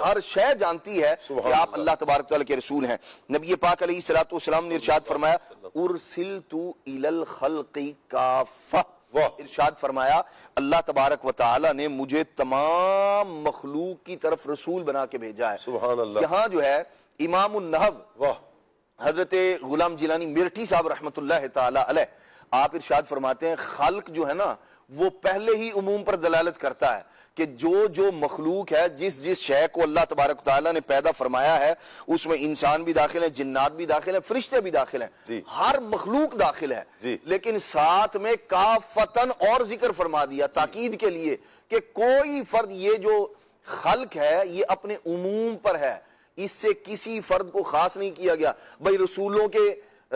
ہر شے جانتی ہے کہ آپ اللہ تبارک تعالیٰ کے رسول ہیں۔ نبی پاک علیہ السلام نے ارشاد فرمایا ارسلت الی الخلق کافہ، ارشاد فرمایا اللہ تبارک و تعالیٰ نے مجھے تمام مخلوق کی طرف رسول بنا کے بھیجا ہے۔ سبحان اللہ۔ یہاں جو ہے امام النحو حضرت غلام جیلانی میرٹھی صاحب رحمت اللہ تعالی علیہ، آپ ارشاد فرماتے ہیں خلق جو ہے نا وہ پہلے ہی عموم پر دلالت کرتا ہے کہ جو مخلوق ہے، جس شے کو اللہ تبارک و تعالیٰ نے پیدا فرمایا ہے اس میں انسان بھی داخل ہیں، جنات بھی داخل ہیں، فرشتے بھی داخل ہیں، ہر مخلوق داخل ہے، لیکن ساتھ میں کافتن اور ذکر فرما دیا تاکید کے لیے کہ کوئی فرد، یہ جو خلق ہے یہ اپنے عموم پر ہے، اس سے کسی فرد کو خاص نہیں کیا گیا۔ بھئی رسولوں کے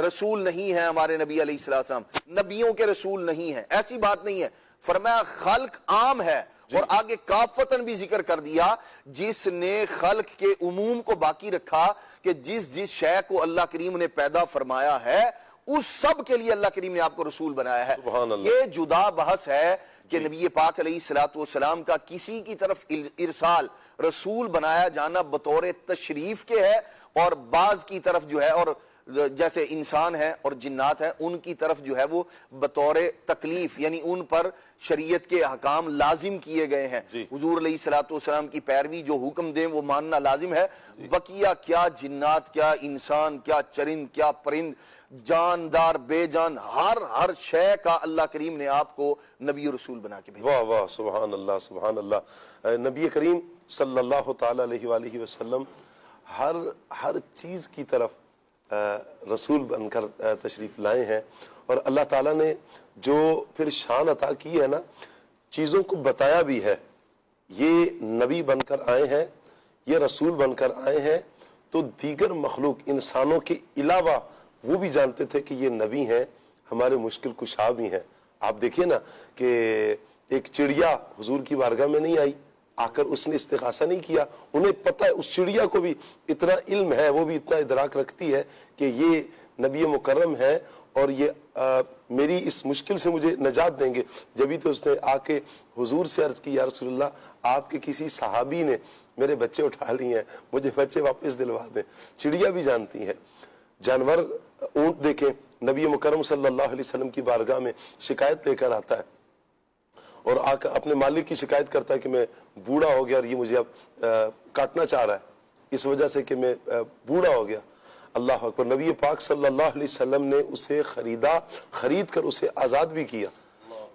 رسول نہیں ہیں ہمارے نبی علیہ السلام، نبیوں کے رسول نہیں ہیں، ایسی بات نہیں ہے، فرمایا خلق عام ہے، اور آگے کافتن بھی ذکر کر دیا، جس نے خلق کے عموم کو باقی رکھا کہ جس شے کو اللہ کریم نے پیدا فرمایا ہے اس سب کے لیے اللہ کریم نے آپ کو رسول بنایا ہے۔ یہ جدا بحث ہے کہ نبی پاک علیہ السلام کا کسی کی طرف ارسال، رسول بنایا جانا بطور تشریف کے ہے، اور بعض کی طرف جو ہے، اور جیسے انسان ہیں اور جنات ہیں ان کی طرف جو ہے وہ بطور تکلیف، یعنی ان پر شریعت کے احکام لازم کیے گئے ہیں، حضور علیہ السلام کی پیروی جو حکم دیں وہ ماننا لازم ہے، بقیہ کیا جنات، کیا انسان، کیا چرند، کیا پرند، جاندار بے جان، ہر شے کا اللہ کریم نے آپ کو نبی رسول بنا کے بھیجا۔ واہ واہ، سبحان اللہ سبحان اللہ۔ نبی کریم صلی اللہ تعالیٰ علیہ وآلہ وسلم ہر چیز کی طرف رسول بن کر تشریف لائے ہیں، اور اللہ تعالیٰ نے جو پھر شان عطا کی ہے نا، چیزوں کو بتایا بھی ہے، یہ نبی بن کر آئے ہیں، یہ رسول بن کر آئے ہیں، تو دیگر مخلوق انسانوں کے علاوہ وہ بھی جانتے تھے کہ یہ نبی ہیں، ہمارے مشکل کشا بھی ہیں۔ آپ دیکھیں نا کہ ایک چڑیا حضور کی بارگاہ میں نہیں آئی، آ کر اس نے استغاثہ نہیں کیا، انہیں پتہ ہے اس چڑیا کو بھی اتنا علم ہے، وہ بھی اتنا ادراک رکھتی ہے کہ یہ نبی مکرم ہے اور یہ میری اس مشکل سے مجھے نجات دیں گے، جبھی تو اس نے آ کے حضور سے عرض کی یا رسول اللہ آپ کے کسی صحابی نے میرے بچے اٹھا لیے ہیں، مجھے بچے واپس دلوا دیں۔ چڑیا بھی جانتی ہے، جانور، اونٹ دیکھیں، نبی مکرم صلی اللہ علیہ وسلم کی بارگاہ میں شکایت لے کر آتا ہے اور آ کر اپنے مالک کی شکایت کرتا ہے کہ میں بوڑھا ہو گیا اور یہ مجھے اب کاٹنا چاہ رہا ہے اس وجہ سے کہ میں بوڑھا ہو گیا۔ اللہ اکبر، نبی پاک صلی اللہ علیہ وسلم نے اسے خرید کر اسے آزاد بھی کیا۔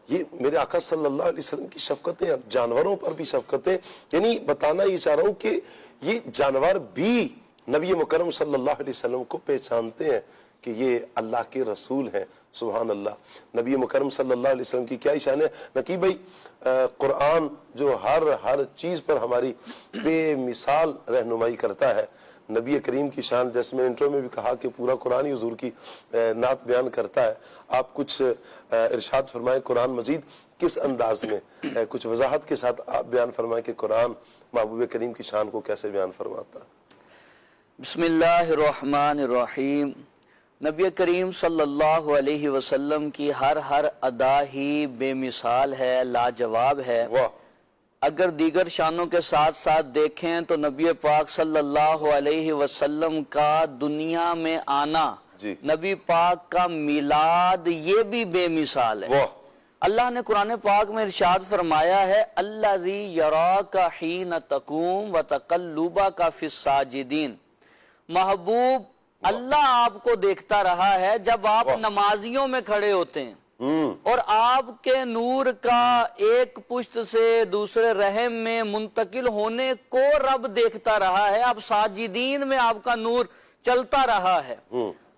یہ میرے آقا صلی اللہ علیہ وسلم کی شفقتیں، جانوروں پر بھی شفقتیں، یعنی بتانا یہ چاہ رہا ہوں کہ یہ جانور بھی نبی مکرم صلی اللہ علیہ وسلم کو پہچانتے ہیں کہ یہ اللہ کے رسول ہیں۔ سبحان اللہ، نبی مکرم صلی اللہ علیہ وسلم کی کیا شان ہے۔ نقیب بھائی، قرآن جو ہر چیز پر ہماری بے مثال رہنمائی کرتا ہے، نبی کریم کی شان، جیسے میں انٹرو میں بھی کہا کہ پورا قرآن ہی حضور کی نعت بیان کرتا ہے. آپ کچھ ارشاد فرمائیں قرآن مجید کس انداز میں، کچھ وضاحت کے ساتھ آپ بیان فرمائیں کہ قرآن محبوب کریم کی شان کو کیسے بیان فرماتا ہے. بسم اللہ الرحمن الرحیم. نبی کریم صلی اللہ علیہ وسلم کی ہر ادا ہی بے مثال ہے، لاجواب ہے. واہ. اگر دیگر شانوں کے ساتھ ساتھ دیکھیں تو نبی پاک صلی اللہ علیہ وسلم کا دنیا میں آنا، جی. نبی پاک کا میلاد، یہ بھی بے مثال ہے. واہ. اللہ نے قرآن پاک میں ارشاد فرمایا ہے الذی یراک حین تقوم وتقلبک فی الساجدین. محبوب اللہ آپ کو دیکھتا رہا ہے جب آپ نمازیوں میں کھڑے ہوتے ہیں، اور آپ کے نور کا ایک پشت سے دوسرے رحم میں منتقل ہونے کو رب دیکھتا رہا ہے. اب ساجدین میں آپ کا نور چلتا رہا ہے.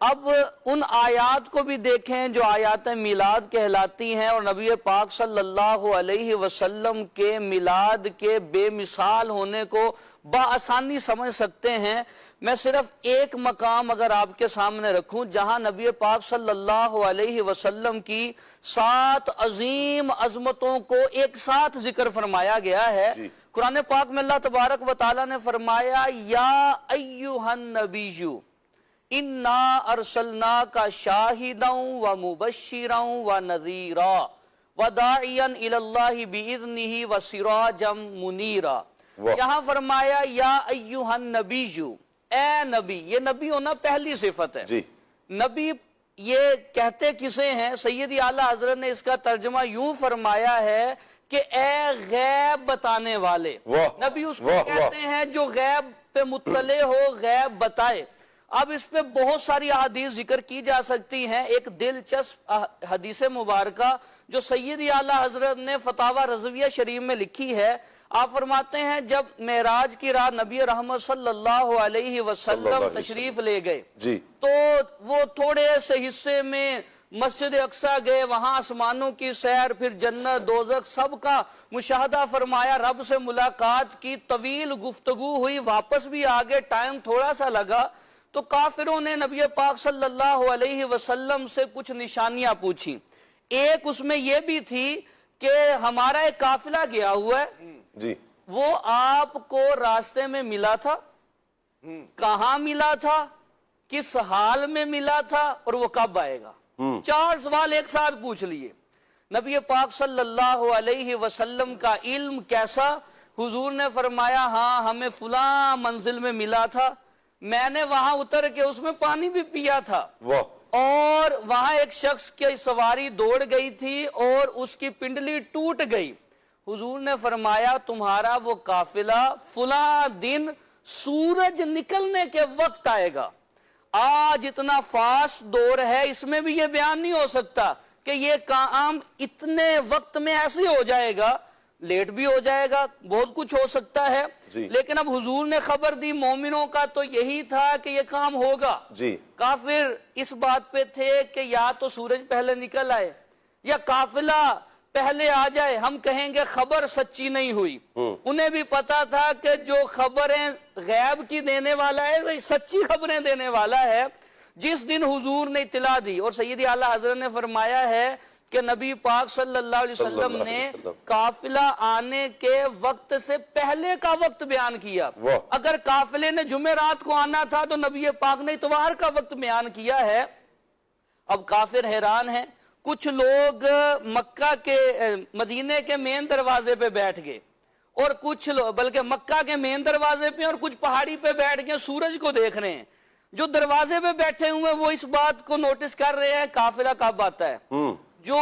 اب ان آیات کو بھی دیکھیں جو آیات میلاد کہلاتی ہیں، اور نبی پاک صلی اللہ علیہ وسلم کے میلاد کے بے مثال ہونے کو بآسانی سمجھ سکتے ہیں. میں صرف ایک مقام اگر آپ کے سامنے رکھوں جہاں نبی پاک صلی اللہ علیہ وسلم کی 7 عظیم عظمتوں کو ایک ساتھ ذکر فرمایا گیا ہے. قرآن پاک میں اللہ تبارک و تعالیٰ نے فرمایا یا ایہا النبی انا ارسلناک شاہدا ومبشرا ونذیرا وداعیا الی اللہ باذنہ وسراجا منیرا. یہاں فرمایا یا ایہا النبی، اے نبی. یہ نبی ہونا پہلی صفت ہے. نبی یہ کہتے کسے ہیں؟ سیدی اعلیٰ حضرت نے اس کا ترجمہ یوں فرمایا ہے کہ اے غیب بتانے والے. نبی اس کو کہتے ہیں جو غیب پہ مطلع ہو، غیب بتائے. اب اس پہ بہت ساری احادیث ذکر کی جا سکتی ہیں. ایک دلچسپ حدیث مبارکہ جو سیدی اعلیٰ حضرت نے فتاوی رضویہ شریف میں لکھی ہے، آپ فرماتے ہیں جب معراج کی رات نبی رحمت صلی اللہ علیہ وسلم تشریف لے گئے تو وہ تھوڑے سے حصے میں مسجد اقصی گئے، وہاں آسمانوں کی سیر، پھر جنت دوزخ سب کا مشاہدہ فرمایا، رب سے ملاقات کی، طویل گفتگو ہوئی، واپس بھی آگے، ٹائم تھوڑا سا لگا. تو کافروں نے نبی پاک صلی اللہ علیہ وسلم سے کچھ نشانیاں پوچھی. ایک اس میں یہ بھی تھی کہ ہمارا ایک قافلہ گیا ہوا ہے، وہ آپ کو راستے میں ملا تھا، کہاں ملا تھا، کس حال میں ملا تھا، اور وہ کب آئے گا. 4 سوال ایک ساتھ پوچھ لیے. نبی پاک صلی اللہ علیہ وسلم کا علم کیسا؟ حضور نے فرمایا ہاں ہمیں فلاں منزل میں ملا تھا، میں نے وہاں اتر کے اس میں پانی بھی پیا تھا، اور وہاں ایک شخص کی سواری دوڑ گئی تھی اور اس کی پنڈلی ٹوٹ گئی. حضور نے فرمایا تمہارا وہ قافلہ فلاں دن سورج نکلنے کے وقت آئے گا. آج اتنا فاسٹ دور ہے، اس میں بھی یہ بیان نہیں ہو سکتا کہ یہ کام اتنے وقت میں ایسے ہو جائے گا، لیٹ بھی ہو جائے گا، بہت کچھ ہو سکتا ہے. لیکن اب حضور نے خبر دی، مومنوں کا تو یہی تھا کہ یہ کام ہوگا. کافر اس بات پہ تھے کہ یا تو سورج پہلے نکل آئے یا قافلہ پہلے آ جائے، ہم کہیں گے خبر سچی نہیں ہوئی. انہیں بھی پتا تھا کہ جو خبریں غیب کی دینے والا ہے سچی خبریں دینے والا ہے. جس دن حضور نے اطلاع دی، اور سیدی اعلیٰ حضرت نے فرمایا ہے کہ نبی پاک صلی اللہ علیہ وسلم نے قافلہ آنے کے وقت سے پہلے کا وقت بیان کیا. اگر قافلے نے جمعرات کو آنا تھا تو نبی پاک نے اتوار کا وقت بیان کیا ہے. اب کافر حیران ہیں. کچھ لوگ مکہ کے مدینے کے مین دروازے پہ بیٹھ گئے، اور کچھ لوگ بلکہ مکہ کے مین دروازے پہ اور کچھ پہاڑی پہ بیٹھ گئے، سورج کو دیکھ رہے ہیں. جو دروازے پہ بیٹھے ہوئے وہ اس بات کو نوٹس کر رہے ہیں قافلہ کب آتا ہے. جو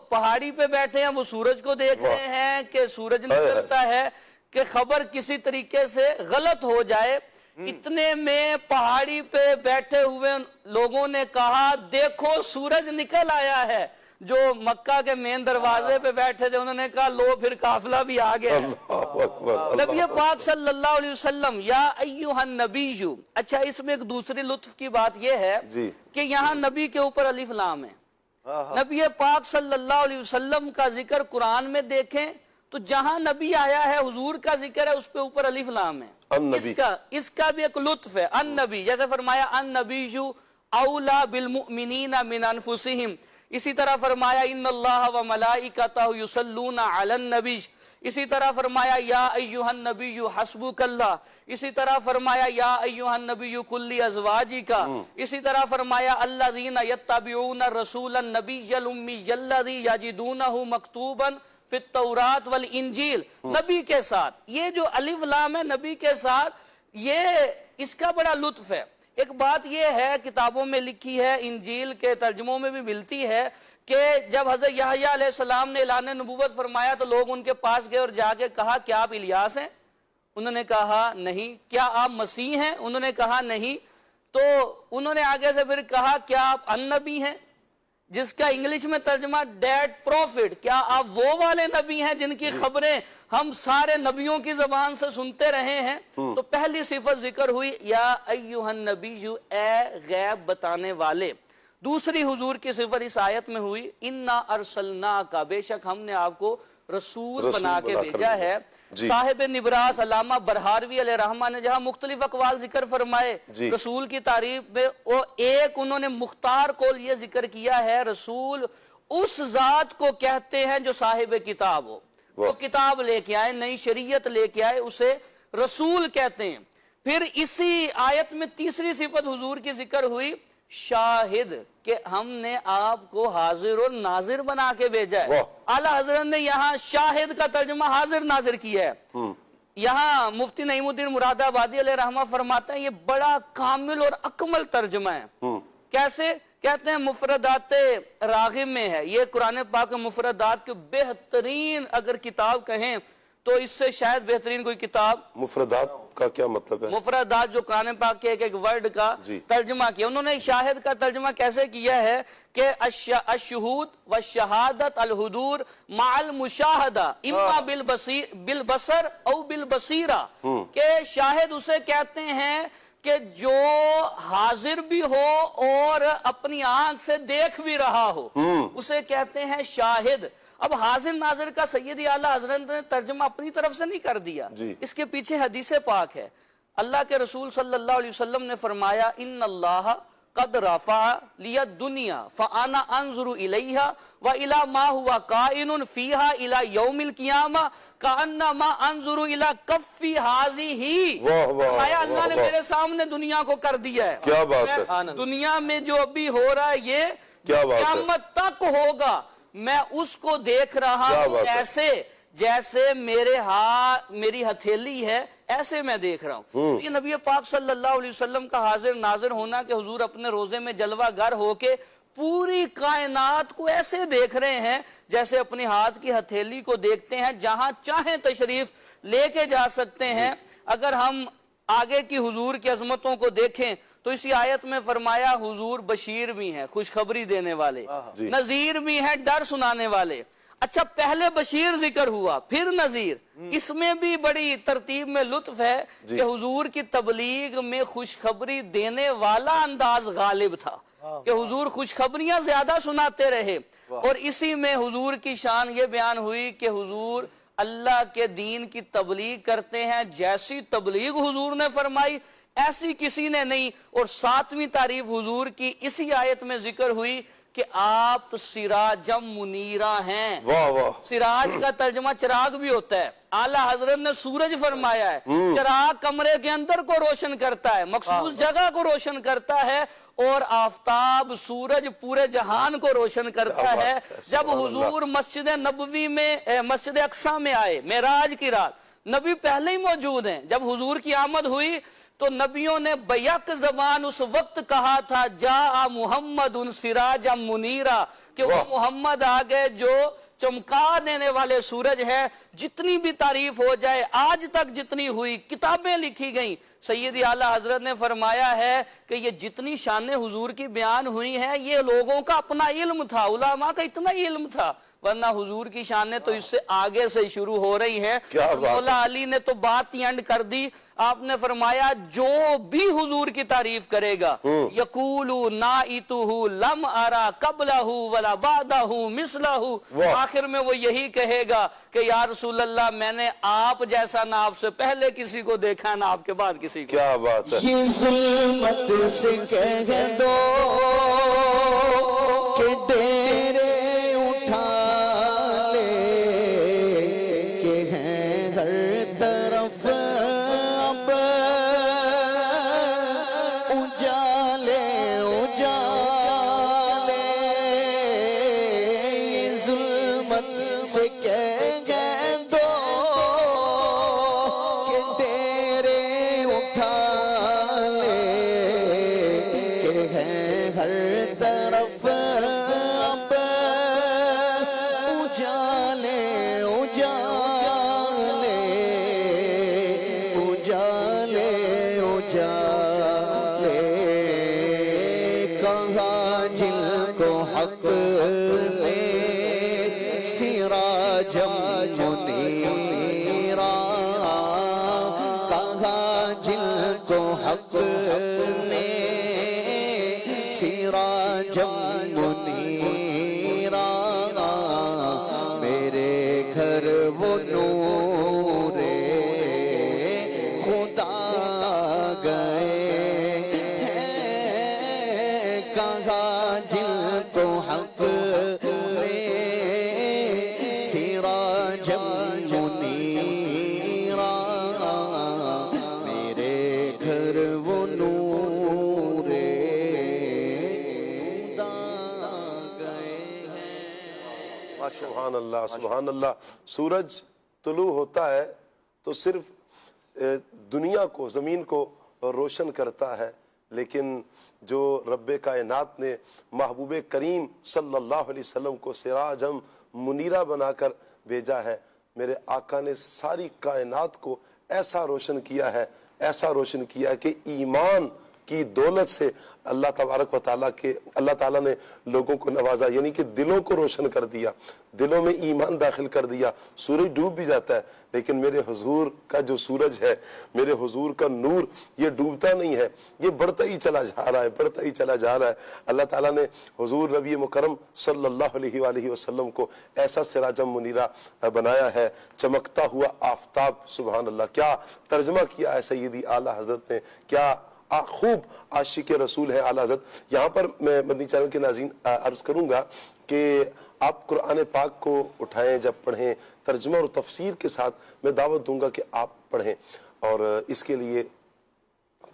پہاڑی پہ بیٹھے ہیں وہ سورج کو دیکھ رہے ہیں کہ سورج نکلتا ہے، کہ خبر کسی طریقے سے غلط ہو جائے. اتنے میں پہاڑی پہ بیٹھے ہوئے لوگوں نے کہا دیکھو سورج نکل آیا ہے. جو مکہ کے مین دروازے پہ بیٹھے تھے انہوں نے کہا لو پھر قافلہ بھی آ گیا. نبی پاک صلی اللہ علیہ وسلم یا ایہا النبی. اچھا اس میں ایک دوسری لطف کی بات یہ ہے کہ یہاں نبی کے اوپر الف لام ہے. نبی پاک صلی اللہ علیہ وسلم کا ذکر قرآن میں دیکھیں تو جہاں نبی آیا ہے حضور کا ذکر ہے اس پہ اوپر الف لام ہے. اس کا بھی ایک لطف ہے. النبی جیسے فرمایا النبی اولا بالمؤمنین من انفسہم. اسی طرح فرمایا ان اللہ و ملائکتہ یصلون علی النبی. اسی طرح فرمایا یا ایہا النبی حسبک اللہ. اسی طرح فرمایا یا ایہا النبی کل ازواجک. اسی طرح فرمایا الذین یتبعون الرسول النبی الامی الذی یجدونہ مکتوبا فی التوراۃ والانجیل. نبی کے ساتھ یہ جو الف لام ہے نبی کے ساتھ، یہ اس کا بڑا لطف ہے. ایک بات یہ ہے کتابوں میں لکھی ہے، انجیل کے ترجموں میں بھی ملتی ہے کہ جب حضرت یحییٰ علیہ السلام نے اعلان نبوت فرمایا تو لوگ ان کے پاس گئے اور جا کے کہا کیا آپ الیاس ہیں؟ انہوں نے کہا نہیں. کیا آپ مسیح ہیں؟ انہوں نے کہا نہیں. تو انہوں نے آگے سے پھر کہا کیا آپ النبی ہیں، جس کا انگلش میں ترجمہ ڈیڈ پروفٹ، کیا آپ وہ والے نبی ہیں جن کی خبریں ہم سارے نبیوں کی زبان سے سنتے رہے ہیں؟ تو پہلی صفت ذکر ہوئی یا ایہا النبی، اے غیب بتانے والے. دوسری حضور کی صفت اس آیت میں ہوئی انا ارسلناک، بے شک ہم نے آپ کو رسول بنا کے بھیجا ہے. صاحب نبراس علامہ برہاروی علیہ رحمہ نے جہاں مختلف اقوال ذکر فرمائے رسول کی تعریف میں، ایک انہوں نے مختار قول یہ ذکر کیا ہے رسول اس ذات کو کہتے ہیں جو صاحب کتاب ہو. وہ کتاب لے کے آئے، نئی شریعت لے کے آئے، اسے رسول کہتے ہیں. پھر اسی آیت میں تیسری صفت حضور کی ذکر ہوئی شاہد، کہ ہم نے آپ کو حاضر اور ناظر بنا کے بھیجا ہے. اعلیٰ حضرت نے یہاں شاہد کا ترجمہ حاضر ناظر کیا ہے. یہاں مفتی نعیم الدین مراد آبادی علیہ رحمہ فرماتے ہیں یہ بڑا کامل اور اکمل ترجمہ ہے. کیسے؟ کہتے ہیں مفردات راغب میں ہے. یہ قرآن پاک مفردات کے بہترین اگر کتاب کہیں تو اس سے شاید بہترین کوئی کتاب. مفردات کا کیا مطلب ہے؟ مفردات جو قرآن پاک کے ایک ورڈ کا ترجمہ کیا. انہوں نے شاہد کا ترجمہ کیسے کیا ہے کہ الشہود والشہادت الحضور مع المشاہدہ اما بالبصر او بالبصیرہ. کہ شاہد اسے کہتے ہیں کہ جو حاضر بھی ہو اور اپنی آنکھ سے دیکھ بھی رہا ہو، اسے کہتے ہیں شاہد. اب حاضر ناظر کا سیدی اعلیٰ حضرت نے ترجمہ اپنی طرف سے نہیں کر دیا، اس کے پیچھے حدیث پاک ہے. اللہ کے رسول صلی اللہ علیہ وسلم نے فرمایا ان اللہ قد رفع لی الدنیا فانا انظر الیہا والی ما ہوا کائن فیہا الی یوم القیامہ کانما انظر الی کف ہذہ. فرمایا اللہ نے میرے سامنے دنیا کو کر دیا ہے. کیا بات ہے! دنیا میں جو ابھی ہو رہا ہے یہ قیامت تک ہوگا، میں اس کو دیکھ رہا ہوں ایسے جیسے میری ہتھیلی ہے، ایسے میں دیکھ رہا ہوں. یہ نبی پاک صلی اللہ علیہ وسلم کا حاضر ناظر ہونا کہ حضور اپنے روزے میں جلوہ گر ہو کے پوری کائنات کو ایسے دیکھ رہے ہیں جیسے اپنی ہاتھ کی ہتھیلی کو دیکھتے ہیں، جہاں چاہیں تشریف لے کے جا سکتے ہیں. اگر ہم آگے کی حضور کی عظمتوں کو دیکھیں تو اسی آیت میں فرمایا حضور بشیر بھی ہیں، خوشخبری دینے والے، نذیر بھی ہیں، ڈر سنانے والے. اچھا پہلے بشیر ذکر ہوا پھر نذیر. اس میں بھی بڑی ترتیب میں لطف ہے کہ حضور کی تبلیغ میں خوشخبری دینے والا انداز غالب تھا کہ حضور خوشخبریاں زیادہ سناتے رہے. اور اسی میں حضور کی شان یہ بیان ہوئی کہ حضور اللہ کے دین کی تبلیغ کرتے ہیں، جیسی تبلیغ حضور نے فرمائی ایسی کسی نے نہیں. اور ساتویں تعریف حضور کی اسی آیت میں ذکر ہوئی کہ آپ سراجم منیرہ ہیں. سراج کا ترجمہ چراغ بھی ہوتا ہے. اعلیٰ حضرت نے سورج فرمایا ہے، چراغ کمرے کے اندر کو روشن کرتا ہے، مخصوص جگہ کو روشن کرتا ہے، اور آفتاب سورج پورے جہان کو روشن کرتا ہے. جب حضور مسجد نبوی میں مسجد اقصی میں آئے معراج کی رات، نبی پہلے ہی موجود ہیں. جب حضور کی آمد ہوئی تو نبیوں نے بیک زبان اس وقت کہا تھا جاء محمد سراجا منیرا، کہ وہ محمد آگئے جو چمکا دینے والے سورج ہے. جتنی بھی تعریف ہو جائے، آج تک جتنی ہوئی کتابیں لکھی گئیں، سیدی اعلیٰ حضرت نے فرمایا ہے کہ یہ جتنی شان حضور کی بیان ہوئی ہیں یہ لوگوں کا اپنا علم تھا، علماء کا اتنا ہی علم تھا، ورنہ حضور کی شانیں تو اس سے آگے سے شروع ہو رہی ہیں۔ مولا علی نے تو بات ہی اینڈ کر دی، آپ نے فرمایا جو بھی حضور کی تعریف کرے گا یقولو نائتہو لم ارا قبلہو ولا بعدہو مثلہو، آخر میں وہ یہی کہے گا کہ یا رسول اللہ میں نے آپ جیسا نہ آپ سے پہلے کسی کو دیکھا نہ آپ کے بعد کسی کو۔ کیا بات ہے۔ یہ ظلمت سے کہہ دو کہ ڈیرے اٹھا لے کہ ہیں ہر طرف اب اجالے اجالے، یہ ظلمت سے کہہ دو کہ ڈیرے اٹھا لے کہ ہیں ہر طرف اب اجالے اجالے اجالے اجالے، کہاں جن کو حق نے سراجم منیرا، کہاں جن کو حق نے سراجم منیرا، میرے گھر وہ نور خدا گئے ہیں، کہاں جن کو حق نے سراجم منیرا، میرے گھر وہ نور خدا گئے ہیں۔ سبحان اللہ سبحان اللہ۔ سورج طلوع ہوتا ہے تو صرف دنیا کو، زمین کو روشن کرتا ہے، لیکن جو رب کائنات نے محبوب کریم صلی اللہ علیہ وسلم کو سراجم منیرہ بنا کر بھیجا ہے، میرے آقا نے ساری کائنات کو ایسا روشن کیا ہے، ایسا روشن کیا ہے کہ ایمان کی دولت سے اللہ تبارک و تعالیٰ کے اللہ تعالیٰ نے لوگوں کو نوازا، یعنی کہ دلوں کو روشن کر دیا، دلوں میں ایمان داخل کر دیا۔ سورج ڈوب بھی جاتا ہے لیکن میرے حضور کا جو سورج ہے، میرے حضور کا نور، یہ ڈوبتا نہیں ہے، یہ بڑھتا ہی چلا جا رہا ہے، بڑھتا ہی چلا جا رہا ہے۔ اللہ تعالیٰ نے حضور نبی مکرم صلی اللہ علیہ وآلہ وسلم کو ایسا سراجم منیرہ بنایا ہے، چمکتا ہوا آفتاب۔ سبحان اللہ، کیا ترجمہ کیا ہے سیدی اعلیٰ حضرت نے، کیا خوب عاشق رسول ہے اعلیٰ حضرت۔ یہاں پر میں مدنی چینل کے ناظرین عرض کروں گا کہ آپ قرآن پاک کو اٹھائیں، جب پڑھیں ترجمہ اور تفسیر کے ساتھ، میں دعوت دوں گا کہ آپ پڑھیں، اور اس کے لیے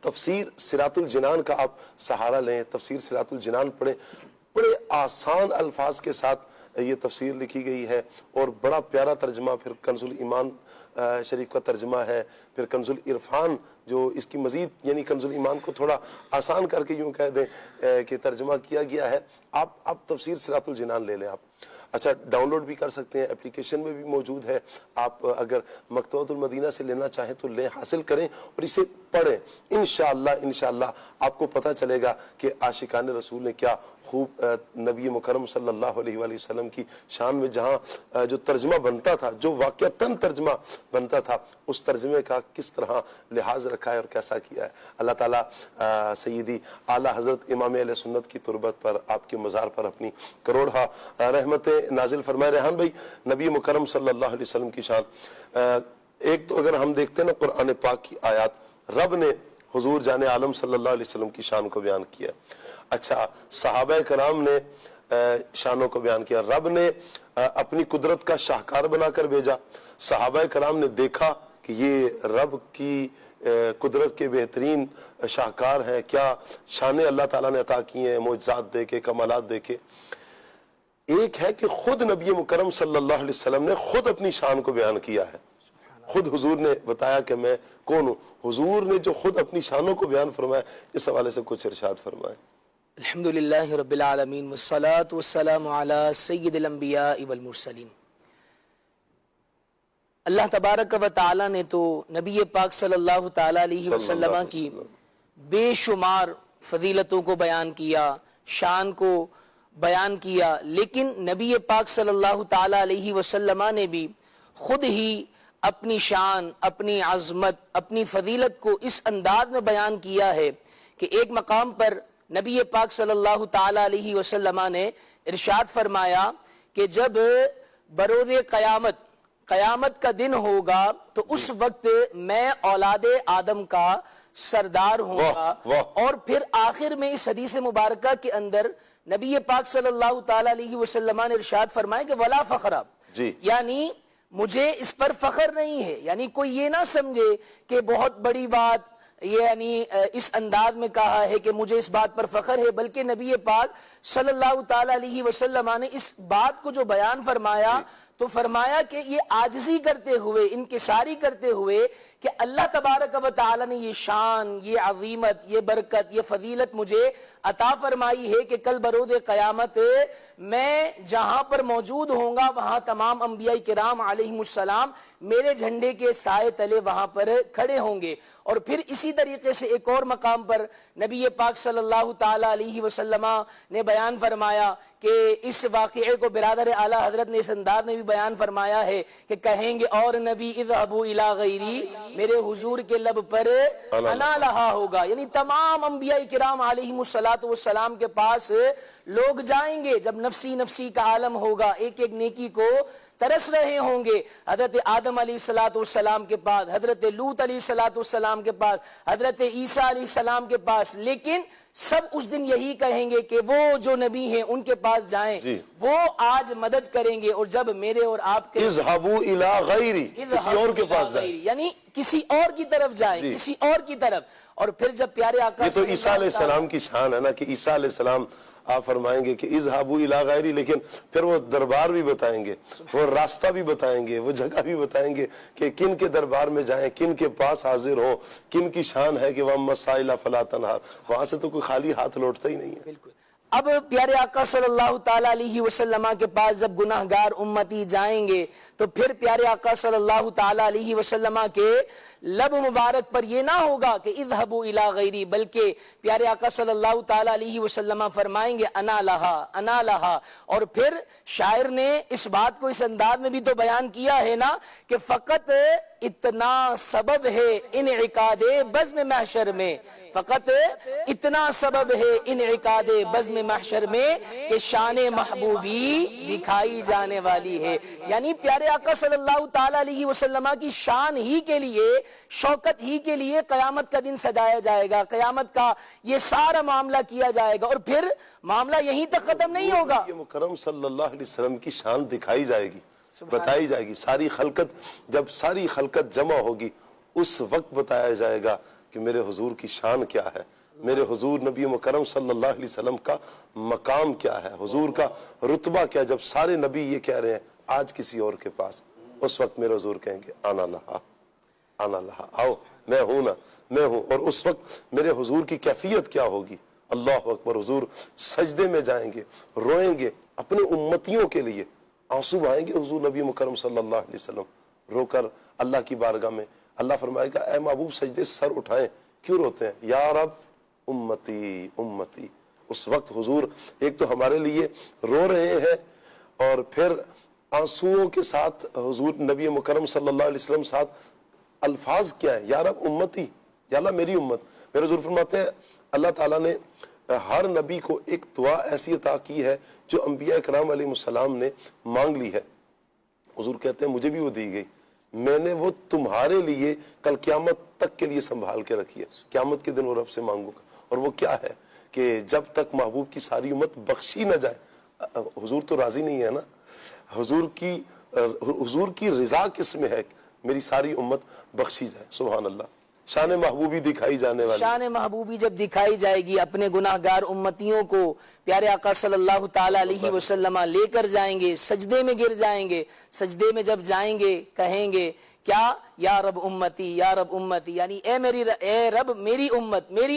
تفسیر صراط الجنان کا آپ سہارا لیں، تفسیر صراط الجنان پڑھیں، بڑے آسان الفاظ کے ساتھ یہ تفسیر لکھی گئی ہے، اور بڑا پیارا ترجمہ پھر کنز الایمان شریف کا ترجمہ ہے، پھر کنز العرفان جو اس کی مزید، یعنی کنز الایمان کو تھوڑا آسان کر کے یوں کہہ دیں کہ ترجمہ کیا گیا ہے۔ آپ تفسیر صراط الجنان لے لیں آپ، اچھا ڈاؤن لوڈ بھی کر سکتے ہیں، اپلیکیشن میں بھی موجود ہے، آپ اگر مکتبۃ المدینہ سے لینا چاہیں تو لیں، حاصل کریں اور اسے پڑھیں، انشاءاللہ آپ کو پتہ چلے گا کہ عاشقان رسول نے کیا خوب نبی مکرم صلی اللہ علیہ وآلہ وسلم کی شان میں جہاں جو ترجمہ بنتا تھا، جو واقعتاً ترجمہ بنتا تھا، اس ترجمے کا کس طرح لحاظ رکھا ہے اور کیسا کیا ہے۔ اللہ تعالیٰ سیدی اعلیٰ حضرت امام اہل سنت کی تربت پر، آپ کے مزار پر اپنی کروڑہ رحمتیں نازل فرمائے۔ ریحان بھائی، نبی مکرم صلی اللہ علیہ وسلم کی شان، ایک تو اگر ہم دیکھتے ہیں نا قرآن پاک کی آیات، رب نے حضور جان عالم صلی اللہ علیہ وسلم کی شان کو بیان کیا، اچھا صحابہ کرام نے شانوں کو بیان کیا، رب نے اپنی قدرت کا شاہکار بنا کر بھیجا، صحابہ کرام نے دیکھا کہ یہ رب کی قدرت کے بہترین شاہکار ہیں، کیا شانیں اللہ تعالیٰ نے عطا کی ہیں، معجزات دے کے، کمالات دے کے۔ ایک ہے کہ خود نبی مکرم صلی اللہ علیہ وسلم نے خود اپنی شان کو بیان کیا ہے، خود حضور نے بتایا کہ میں کون ہوں، حضور نے جو خود اپنی شانوں کو بیان فرمایا، اس حوالے سے کچھ ارشاد فرمائیں۔ الحمدللہ رب العالمین والصلاة والسلام علی سید الانبیاء والمرسلین۔ اللہ تبارک و تعالی نے تو نبی پاک صلی اللہ تعالی علیہ وسلم کی بے شمار فضیلتوں کو بیان کیا، شان کو بیان کیا، لیکن نبی پاک صلی اللہ تعالی علیہ وسلم نے بھی خود ہی اپنی شان، اپنی عظمت، اپنی فضیلت کو اس انداز میں بیان کیا ہے کہ ایک مقام پر نبی پاک صلی اللہ تعالی علیہ وسلم نے ارشاد فرمایا کہ جب بروز قیامت کا دن ہوگا تو اس وقت میں اولاد آدم کا سردار ہوں گا، اور پھر آخر میں اس حدیث مبارکہ کے اندر نبی پاک صلی اللہ تعالی علیہ وسلم نے ارشاد فرمایا کہ ولا فخر، یعنی مجھے اس پر فخر نہیں ہے، یعنی کوئی یہ نہ سمجھے کہ بہت بڑی بات یعنی اس انداز میں کہا ہے کہ مجھے اس بات پر فخر ہے، بلکہ نبی پاک صلی اللہ تعالی علیہ وسلم نے اس بات کو جو بیان فرمایا تو فرمایا کہ یہ عاجزی کرتے ہوئے، انکساری کرتے ہوئے کہ اللہ تبارک و تعالی نے یہ شان، یہ عظیمت، یہ برکت، یہ فضیلت مجھے عطا فرمائی ہے کہ کل بروز قیامت میں جہاں پر موجود ہوں گا وہاں تمام انبیاء کرام علیہم السلام میرے جھنڈے کے سائے تلے وہاں پر کھڑے ہوں گے۔ اور پھر اسی طریقے سے ایک اور مقام پر نبی پاک صلی اللہ تعالی علیہ وسلم نے بیان فرمایا کہ اس واقعے کو برادر اعلیٰ حضرت نے اس انداز میں بھی بیان فرمایا ہے کہ کہیں گے اور نبی اذهبوا الی غیری، میرے حضور کے لب پر انا لہا ہوگا، یعنی تمام انبیاء کرام علیہم السلام کے پاس لوگ جائیں گے جب نفسی نفسی کا عالم ہوگا، ایک ایک نیکی کو ترس رہے ہوں گے، حضرت آدم علیہ السلام کے پاس، حضرت لوط علیہ السلام کے پاس، حضرت عیسیٰ علیہ السلام کے پاس، لیکن سب اس دن یہی کہیں گے کہ وہ جو نبی ہیں ان کے پاس جائیں، وہ آج مدد کریں گے، اور جب میرے اور آپ کے اذهبوا الی غیری، کسی اور کے پاس جائیں، یعنی کسی اور کی طرف جائیں، کسی اور کی طرف۔ اور پھر جب پیارے آقا یہ تو عیسیٰ علیہ السلام کی شان ہے نا کہ عیسیٰ علیہ السلام آپ فرمائیں گے کہ اذهبوا الی غیری، لیکن پھر وہ دربار بھی بتائیں گے، وہ راستہ بھی بتائیں گے، وہ جگہ بھی بتائیں گے کہ کن کے دربار میں جائیں، کن کے پاس حاضر ہو، کن کی شان ہے کہ وَأَمَّا السَّائِلَ فَلَا تَنْهَرْ، وہاں سے تو کوئی خالی ہاتھ لوٹتا ہی نہیں ہے۔ بالکل۔ اب پیارے آقا صلی اللہ تعالی علیہ وسلم کے پاس جب گناہگار امتی جائیں گے تو پھر پیارے آقا صلی اللہ تعالی علیہ وسلم کے لب مبارک پر یہ نہ ہوگا کہ اذهبوا الی غیری، بلکہ پیارے آقا صلی اللہ تعالی علیہ وسلم فرمائیں گے انا لہا، انا لہا۔ اور پھر شاعر نے اس بات کو اس انداز میں بھی تو بیان کیا ہے نا کہ فقط اتنا سبب ہے انعقاد بزم محشر میں، فقط اتنا سبب ہے انعقاد بزم محشر میں کہ شان محبوبی دکھائی جانے والی ہے، یعنی پیارے آقا صلی اللہ تعالی علیہ وسلم کی شان ہی کے لیے، شوکت ہی کے لیے قیامت کا دن سجایا جائے گا، قیامت کا یہ سارا معاملہ کیا جائے گا، اور پھر معاملہ یہیں تک ختم نہیں ہوگا۔ یہ مکرم صلی اللہ علیہ وسلم کی شان دکھائی جائے گی، بتائی جائے گی، ساری خلقت، جب ساری خلقت جمع ہوگی اس وقت بتایا جائے گا کہ میرے حضور کی شان کیا ہے، میرے حضور نبی مکرم صلی اللہ علیہ وسلم کا مقام کیا ہے، حضور کا رتبہ کیا۔ جب سارے نبی یہ کہہ رہے ہیں آج کسی اور کے پاس، اس وقت میرے حضور کہیں گے آنا لہا، آنا لہا، آؤ میں ہوں نا، میں ہوں۔ اور اس وقت میرے حضور کی کیفیت کیا ہوگی، اللہ اکبر، حضور سجدے میں جائیں گے، روئیں گے اپنے امتیوں کے لیے، آنسو بہائیں گے حضور نبی مکرم صلی اللہ علیہ وسلم رو کر اللہ کی بارگاہ میں۔ اللہ فرمائے گا اے محبوب سجدے سر اٹھائیں، کیوں روتے ہیں؟ یا رب امتی امتی۔ اس وقت حضور ایک تو ہمارے لیے رو رہے ہیں، اور پھر آنسوؤں کے ساتھ حضور نبی مکرم صلی اللہ علیہ وسلم ساتھ الفاظ کیا ہے؟ یا رب امتی، یا اللہ میری امت۔ میرے حضور فرماتے ہیں اللہ تعالیٰ نے ہر نبی کو ایک دعا ایسی عطا کی ہے جو انبیاء کرام علیہ السلام نے مانگ لی ہے۔ حضور کہتے ہیں مجھے بھی وہ دی گئی، میں نے وہ تمہارے لیے کل قیامت تک کے لیے سنبھال کے رکھی ہے، قیامت کے دن وہ رب سے مانگوں گا۔ اور وہ کیا ہے کہ جب تک محبوب کی ساری امت بخشی نہ جائے، حضور تو راضی نہیں ہے نا، حضور کی رضا کس میں ہے؟ میری ساری امت بخشی جائے۔ سبحان اللہ، شان محبوبی دکھائی جانے والی، شان محبوبی جب دکھائی جائے گی، اپنے گناہگار امتیوں کو پیارے آقا صلی اللہ تعالی علیہ وسلم لے کر جائیں گے، سجدے میں گر جائیں گے، سجدے میں جب جائیں گے کہیں گے کیا؟ یا رب امتی، یا رب امتی، یعنی اے رب میری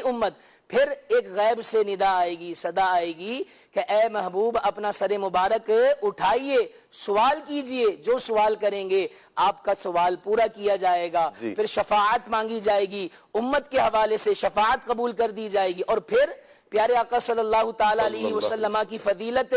امت۔ پھر ایک غیب سے ندا آئے گی، صدا آئے گی کہ اے محبوب اپنا سر مبارک اٹھائیے، سوال کیجئے، جو سوال کریں گے آپ کا سوال پورا کیا جائے گا۔ پھر شفاعت مانگی جائے گی، امت کے حوالے سے شفاعت قبول کر دی جائے گی۔ اور پھر پیارے آقا صلی اللہ تعالیٰ علیہ وسلم کی فضیلت،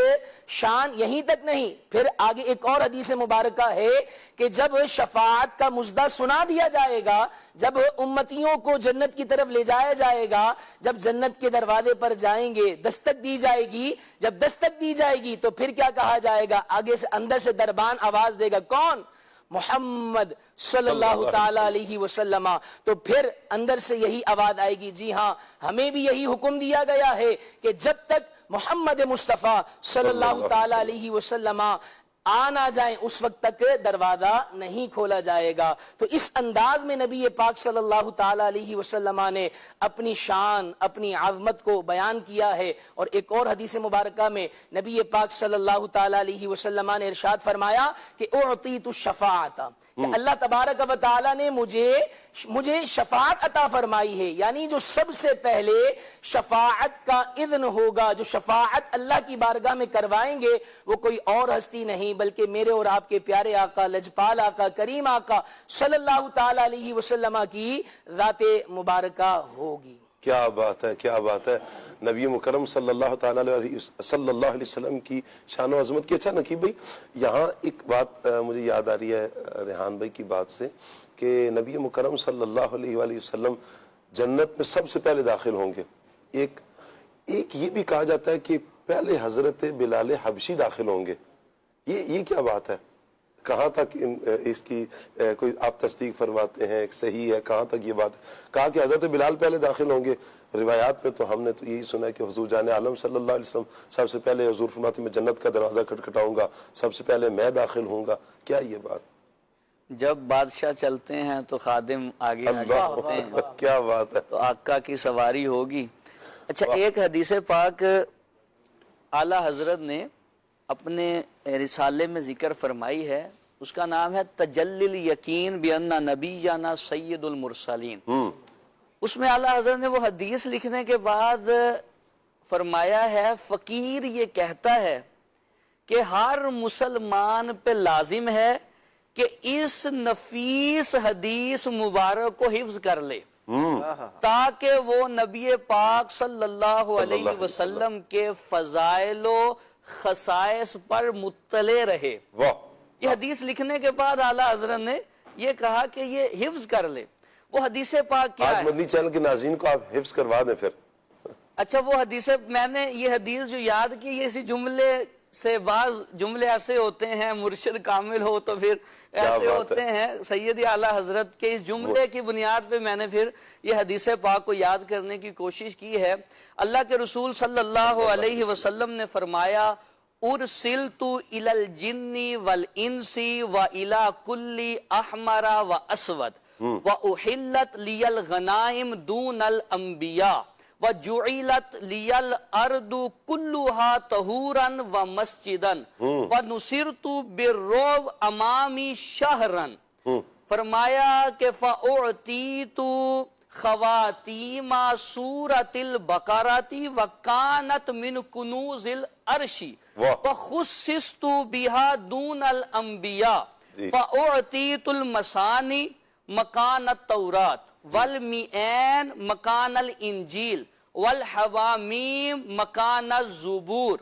شان یہیں تک نہیں، پھر آگے ایک اور حدیث مبارکہ ہے کہ جب شفاعت کا مژدہ سنا دیا جائے گا، جب امتیوں کو جنت کی طرف لے جایا جائے گا، جب جنت کے دروازے پر جائیں گے، دستک دی جائے گی، جب دستک دی جائے گی تو پھر کیا کہا جائے گا؟ آگے سے اندر سے دربان آواز دے گا، کون؟ محمد صلی اللہ تعالیٰ علیہ وسلم۔ تو پھر اندر سے یہی آواز آئے گی، جی ہاں ہمیں بھی یہی حکم دیا گیا ہے کہ جب تک محمد مصطفیٰ صلی اللہ تعالیٰ علیہ وسلم آ نہ جائیں اس وقت تک دروازہ نہیں کھولا جائے گا۔ تو اس انداز میں نبی پاک صلی اللہ تعالیٰ علیہ وسلم نے اپنی شان، اپنی عظمت کو بیان کیا ہے۔ اور ایک اور حدیث مبارکہ میں نبی پاک صلی اللہ تعالیٰ علیہ وسلم نے ارشاد فرمایا کہ اعطیت الشفاعت، کہ اللہ تبارک و تعالیٰ نے مجھے شفاعت عطا فرمائی ہے، یعنی جو سب سے پہلے شفاعت کا اذن ہوگا، جو شفاعت اللہ کی بارگاہ میں کروائیں گے وہ کوئی اور ہستی نہیں بلکہ میرے اور آپ کے پیارے آقا، لجپال آقا، کریم آقا صلی اللہ تعالیٰ علیہ وسلم کی ذات مبارکہ ہوگی۔ کیا بات ہے، کیا بات ہے، نبی مکرم صلی اللہ تعالیٰ علیہ وسلم کی شان و عظمت کی۔ اچھا نقیب بھائی، یہاں ایک بات مجھے یاد آ رہی ہے ریحان بھائی کی بات سے کہ نبی مکرم صلی اللہ علیہ وآلہ وسلم جنت میں سب سے پہلے داخل ہوں گے۔ ایک یہ بھی کہا جاتا ہے کہ پہلے حضرت بلال حبشی داخل ہوں گے۔ یہ کیا بات ہے؟ کہاں تک اس کی کوئی آپ تصدیق فرماتے ہیں، صحیح ہے؟ کہاں تک یہ بات ہے؟ کہا کہ حضرت بلال پہلے داخل ہوں گے، روایات میں تو ہم نے تو یہی سنا ہے کہ حضور جان عالم صلی اللہ علیہ وسلم سب سے پہلے حضور فرماتے میں جنت کا دروازہ کھٹکھٹاؤں گا، سب سے پہلے میں داخل ہوں گا۔ کیا یہ بات؟ جب بادشاہ چلتے ہیں تو خادم آگے آ جاتے ہیں، کیا بات ہے، تو آقا کی سواری ہوگی۔ اچھا، ایک حدیث پاک اعلیٰ حضرت نے اپنے رسالے میں ذکر فرمائی ہے، اس کا نام ہے تجلی الیقین بان نبینا سید المرسلین۔ اس میں اعلیٰ حضرت نے وہ حدیث لکھنے کے بعد فرمایا ہے، فقیر یہ کہتا ہے کہ ہر مسلمان پہ لازم ہے کہ اس نفیس حدیث مبارک کو حفظ کر لے تاکہ وہ نبی پاک صلی اللہ علیہ وسلم کے فضائل و خصائص پر مطلع رہے۔ یہ حدیث لکھنے کے بعد اعلیٰ حضرت نے یہ کہا کہ یہ حفظ کر لے۔ وہ حدیث پاک کیا ہے؟ آج مدنی چینل کے ناظرین کو آپ حفظ کروا دیں پھر۔ اچھا، وہ حدیث میں نے یہ حدیث جو یاد کی، یہ اسی جملے سے بعض جملے ایسے ہوتے ہیں، مرشد کامل ہو تو پھر ایسے ہوتے ہیں، سید اعلیٰ حضرت کے اس جملے کی بنیاد پہ میں نے پھر یہ حدیث پاک کو یاد کرنے کی کوشش کی ہے۔ اللہ کے رسول صلی اللہ علیہ وسلم نے فرمایا، ارسلت الی الجن والانس والی کل احمر واسود واحلت لی الغنائم دون الانبیاء وجعلت لی الارض کلها طہورا ومسجدا ونصرت بالرعب امامی شہرا۔ فرمایا کہ فاعطیت خواتیم سورۃ البقرۃ وکانت من کنوز العرش وخصصت بها دون الانبیاء فاعطیت المثانی مکان التورات والمئین مکان الانجیل والحوامیم مکان الزبور۔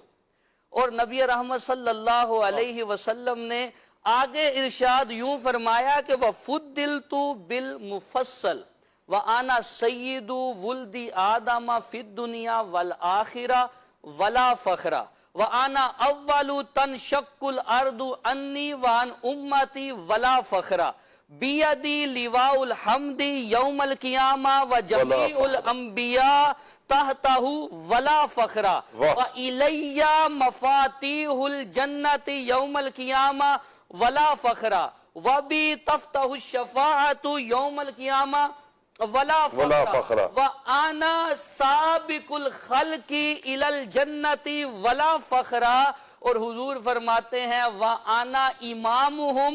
اور نبی رحمت صلی اللہ علیہ وسلم نے آگے ارشاد یوں فرمایا کہ وَفُدِّلْتُ بِالْمُفَصَّلِ وَأَنَا سَيِّدُ وُلْدِ آدَمَ فِي الدُّنْيَا وَالْآخِرَةِ وَلَا فَخْرَ وَأَنَا أَوَّلُ تَنْشَقُّ الْأَرْضُ عَنِّي وَعَنْ أُمَّتِي وَلَا فَخْرَ بِيَدِي لِوَاءُ الْحَمْدِ يَوْمَ الْقِيَامَةِ وَجَمِيعُ الْأَنْبِيَاءِ تَحْتَهُ وَلَا فَخْرَ وَإِلَيَّ مَفَاتِيحُ الْجَنَّةِ يَوْمَ الْقِيَامَةِ وَلَا فَخْرَ وَبِي تَفْتَحُ الشَّفَاعَةُ يَوْمَ الْقِيَامَةِ وَلَا فَخْرَ وَأَنَا سَابِقُ الْخَلْقِ إِلَى الْجَنَّةِ وَلَا فَخْرَ۔ اور حضور فرماتے ہیں وَأَنَا إِمَامُهُمْ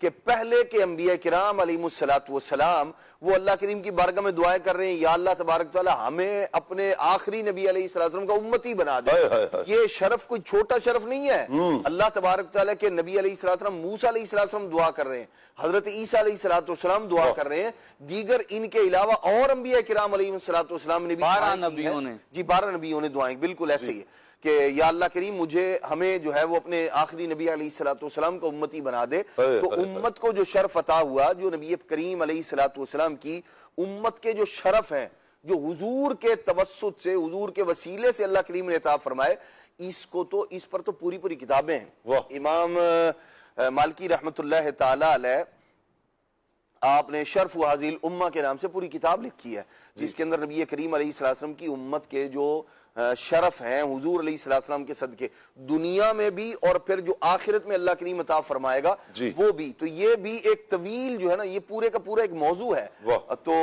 کہ پہلے کے انبیاء کرام علیہ السلام وہ اللہ کریم کی بارگاہ میں دعائیں کر رہے ہیں، یا اللہ تبارک تعالی ہمیں اپنے آخری نبی علیہ السلام کا امتی بنا دے۔ یہ شرف کوئی چھوٹا شرف نہیں ہے۔ اللہ تبارک تعالی کے نبی علیہ السلام موسیٰ علیہ السلام دعا کر رہے ہیں، حضرت عیسیٰ علیہ السلام دعا کر رہے ہیں، دیگر ان کے علاوہ اور انبیاء کرام علیہ السلام نے بھی 12 نبیوں نے، جی 12 نبیوں نے دعائیں بالکل ایسے ہی ہے کہ یا اللہ کریم ہمیں جو ہے وہ اپنے آخری نبی علیہ السلام کا امتی بنا دے۔ تو امت کو جو شرف عطا ہوا، جو نبی کریم علیہ السلام کی امت کے جو شرف ہیں، جو حضور کے توسط سے، حضور کے وسیلے سے اللہ کریم نے عطا فرمائے، اس پر تو پوری کتابیں ہیں۔ امام مالکی رحمت اللہ تعالی علیہ آپ نے شرف و حاضی الامہ کے نام سے پوری کتاب لکھی ہے، جس کے اندر نبی کریم علیہ السلام کی امت کے جو شرف ہیں حضور علیہ السلام کے صدقے، دنیا میں بھی اور پھر جو آخرت میں اللہ کریم عطا فرمائے گا وہ بھی، تو یہ بھی ایک طویل جو ہے نا، یہ پورے کا پورا ایک موضوع ہے۔ تو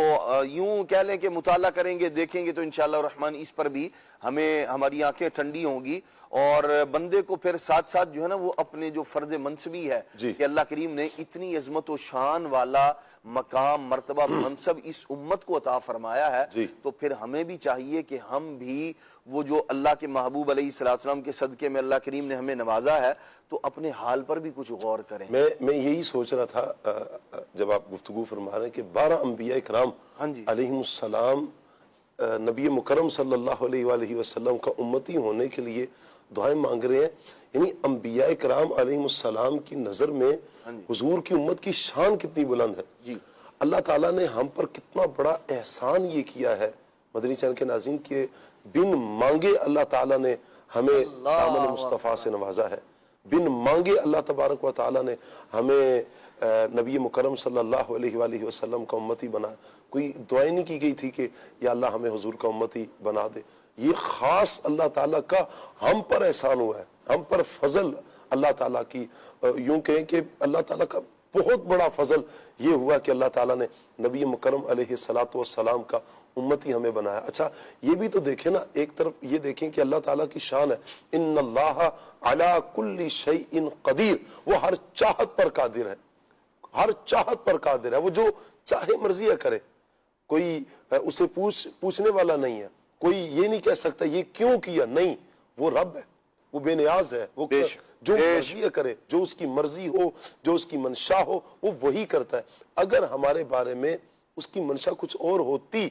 یوں کہہ لیں کہ مطالعہ کریں گے، دیکھیں گے تو انشاءاللہ الرحمن اس پر بھی ہماری آنکھیں ٹھنڈی ہوں گی، اور بندے کو پھر ساتھ ساتھ جو ہے نا وہ اپنے جو فرض منصبی ہے کہ اللہ کریم نے اتنی عظمت و شان والا مقام، مرتبہ، منصب اس امت کو عطا فرمایا ہے، تو پھر ہمیں بھی چاہیے کہ ہم بھی وہ جو اللہ کے محبوب علیہ السلام کے صدقے میں اللہ کریم نے ہمیں نوازا ہے، تو اپنے حال پر بھی کچھ غور کریں۔ میں یہی سوچ رہا تھا جب آپ گفتگو فرما رہے ہیں کہ 12 انبیاء کرام علیہ السلام نبی مکرم صلی اللہ علیہ وآلہ وسلم کا امتی ہونے کے لیے دعائیں مانگ رہے ہیں، یعنی انبیاء کرام علیہ السلام کی نظر میں حضور کی امت کی شان کتنی بلند ہے۔ اللہ تعالیٰ نے ہم پر کتنا بڑا احسان یہ کیا ہے مدنی چینل کے ناظرین، کہ بن مانگے اللہ تعالیٰ نے ہمیں دامن مصطفیٰ سے نوازا ہے، بن مانگے اللہ تبارک و تعالیٰ نے ہمیں نبی مکرم صلی اللہ علیہ وآلہ وسلم کا امتی بنا۔ کوئی دعائیں نہیں کی گئی تھی کہ یا اللہ ہمیں حضور کا امتی بنا دے، یہ خاص اللہ تعالیٰ کا ہم پر احسان ہوا ہے، ہم پر فضل اللہ تعالیٰ کی، یوں کہیں کہ اللہ تعالیٰ کا بہت بڑا فضل یہ ہوا کہ اللہ تعالیٰ نے نبی مکرم علیہ السلام کا امتی ہمیں بنایا۔ اچھا یہ بھی تو دیکھیں نا، ایک طرف یہ دیکھیں کہ اللہ تعالیٰ کی شان ہے، ان اللہ علی کل شیء قدیر، وہ ہر چاہت پر قادر ہے، ہر چاہت پر قادر ہے، وہ جو چاہے مرضی کرے، کوئی اسے پوچھنے والا نہیں ہے، کوئی یہ نہیں کہہ سکتا یہ کیوں کیا، نہیں، وہ رب ہے، وہ بے نیاز ہے، وہ جو مرضی کرے، جو اس کی مرضی ہو، جو اس کی منشا ہو، وہ وہی کرتا ہے۔ اگر ہمارے بارے میں اس کی منشا کچھ اور ہوتی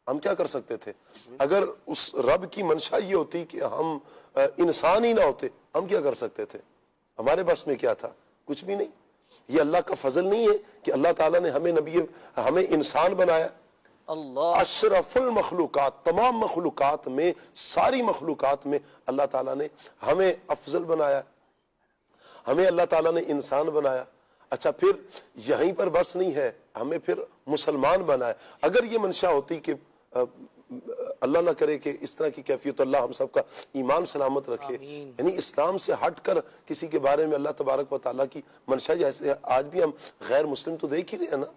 ہم کیا کر سکتے تھے؟ اگر اس رب کی منشا یہ ہوتی کہ ہم انسان ہی نہ ہوتے، ہم کیا کر سکتے تھے؟ ہمارے بس میں کیا تھا؟ کچھ بھی نہیں۔ یہ اللہ کا فضل نہیں ہے کہ اللہ تعالیٰ نے ہمیں انسان بنایا، اشرف المخلوقات، تمام مخلوقات میں، ساری مخلوقات میں اللہ تعالیٰ نے ہمیں افضل بنایا، ہمیں اللہ تعالیٰ نے انسان بنایا۔ اچھا پھر یہیں پر بس نہیں ہے، ہمیں پھر مسلمان بنایا۔ اگر یہ منشا ہوتی کہ اللہ نہ کرے کہ اس طرح کی کیفیت، اللہ ہم سب کا ایمان سلامت رکھے، یعنی اسلام سے ہٹ کر کسی کے بارے میں اللہ تبارک و تعالیٰ کی منشا، جیسے آج بھی ہم غیر مسلم تو دیکھ ہی رہے ہیں نا،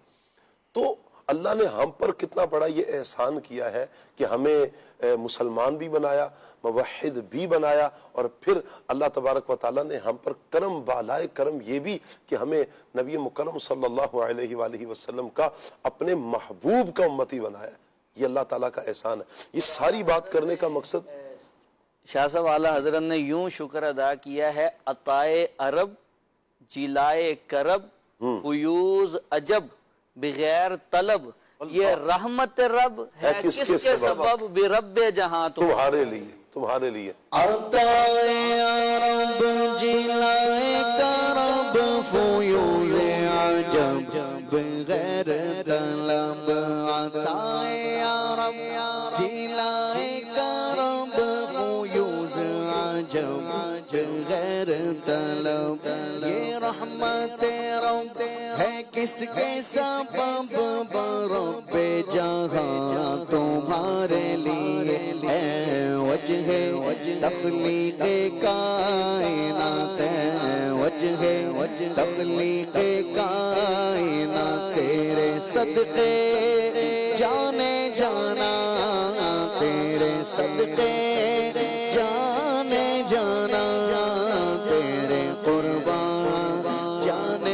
تو اللہ نے ہم پر کتنا بڑا یہ احسان کیا ہے کہ ہمیں مسلمان بھی بنایا، موحد بھی بنایا، اور پھر اللہ تبارک و تعالیٰ نے ہم پر کرم بالائے کرم یہ بھی کہ ہمیں نبی مکرم صلی اللہ علیہ وآلہ وسلم کا اپنے محبوب کا امتی بنایا۔ یہ اللہ تعالیٰ کا احسان ہے۔ یہ ساری بات کرنے کا مقصد، شاہ صاحب اعلیٰ حضرت نے یوں شکر ادا کیا ہے، عطائے عرب، جلائے کرب، فیوز عجب، بغیر طلب، یہ رحمت رب ہے کس کے سبب، برب جہاں تمہارے لیے عطائے عرب، جلائے کرب، فیوز عجب، بغیر طلب، عطائے عرب، جلائے کرب، فیوز عجب، بغیر طلب، یہ رحمت رب ہے کس کے سبب، برب جہاں تمہارے لیے ہے، وجہ تخلیق کائنات ہے، وجہ تخلیق کائنات، تیرے صدقے جانے جانا، تیرے صدقے جانے جانا، تیرے قربان جانے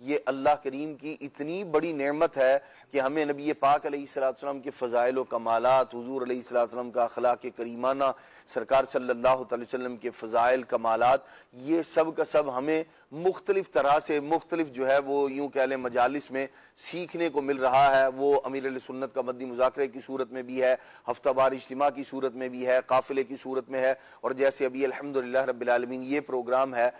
یہ اللہ کریم کی اتنی بڑی نعمت ہے کہ ہمیں نبی پاک علیہ السلام کے فضائل و کمالات، حضور علیہ السلام کا اخلاق کریمانہ، سرکار صلی اللہ علیہ وسلم کے فضائل کمالات، یہ سب کا سب ہمیں مختلف طرح سے مختلف جو ہے وہ یوں کہہ لیں مجالس میں سیکھنے کو مل رہا ہے۔ وہ امیر اہل سنت کا مدنی مذاکرے کی صورت میں بھی ہے، ہفتہ وار اجتماع کی صورت میں بھی ہے، قافلے کی صورت میں ہے، اور جیسے ابھی الحمدللہ رب العالمین یہ پروگرام ہے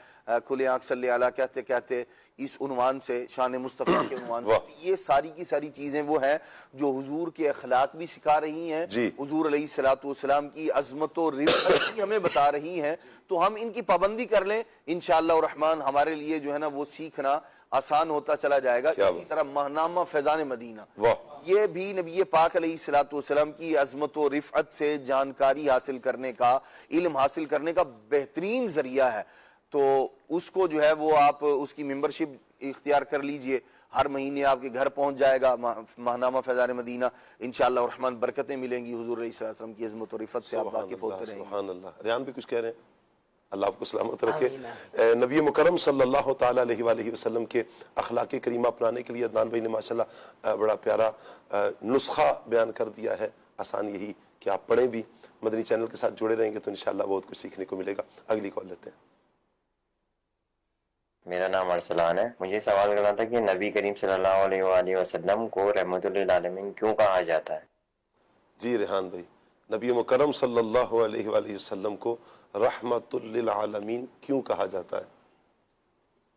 کھلے آنکھ صلی علیہ کہتے کہتے اس عنوان سے، شان مصطفیٰ کے عنوان سے، یہ ساری کی ساری چیزیں وہ ہیں جو حضور کے اخلاق بھی سکھا رہی ہیں، حضور علیہ السلام کی عظمت و رفعت بھی ہمیں بتا رہی ہیں۔ تو ہم ان کی پابندی کر لیں انشاءاللہ الرحمن، ہمارے لیے جو ہے نا وہ سیکھنا آسان ہوتا چلا جائے گا۔ اسی طرح ماہنامہ فیضان مدینہ، یہ بھی نبی پاک علیہ السلام کی عظمت و رفعت سے جانکاری حاصل کرنے کا، علم حاصل کرنے کا بہترین ذریعہ ہے۔ تو اس کو جو ہے وہ آپ اس کی ممبرشپ اختیار کر لیجئے، ہر مہینے آپ کے گھر پہنچ جائے گا ماہنامہ فیضان مدینہ، انشاءاللہ الرحمن برکتیں ملیں گی، حضور علیہ السلام کی عظمت و رفعت سے آپ واقف ہوتے رہیں گے۔ سبحان اللہ۔ ریان بھی کچھ کہہ رہے ہیں؟ اللہ آپ کو سلامت رکھے۔ نبی مکرم صلی اللہ تعالیٰ علیہ وآلہ وسلم کے اخلاق کریمہ اپنانے کے لیے عدنان بھائی نے ماشاءاللہ بڑا پیارا نسخہ بیان کر دیا ہے۔ آسان یہی کہ آپ پڑھیں بھی، مدنی چینل کے ساتھ جڑے رہیں گے تو انشاءاللہ بہت کچھ سیکھنے کو ملے گا۔ اگلی کال لیتے ہیں۔ میرا نام ارسلان ہے، مجھے سوال کرنا تھا کہ نبی کریم صلی اللہ علیہ وآلہ وسلم کو رحمت للعالمین کیوں کہا جاتا ہے؟ جی ریحان بھائی، نبی مکرم صلی اللہ علیہ وآلہ وسلم کو رحمت للعالمین کیوں کہا جاتا ہے؟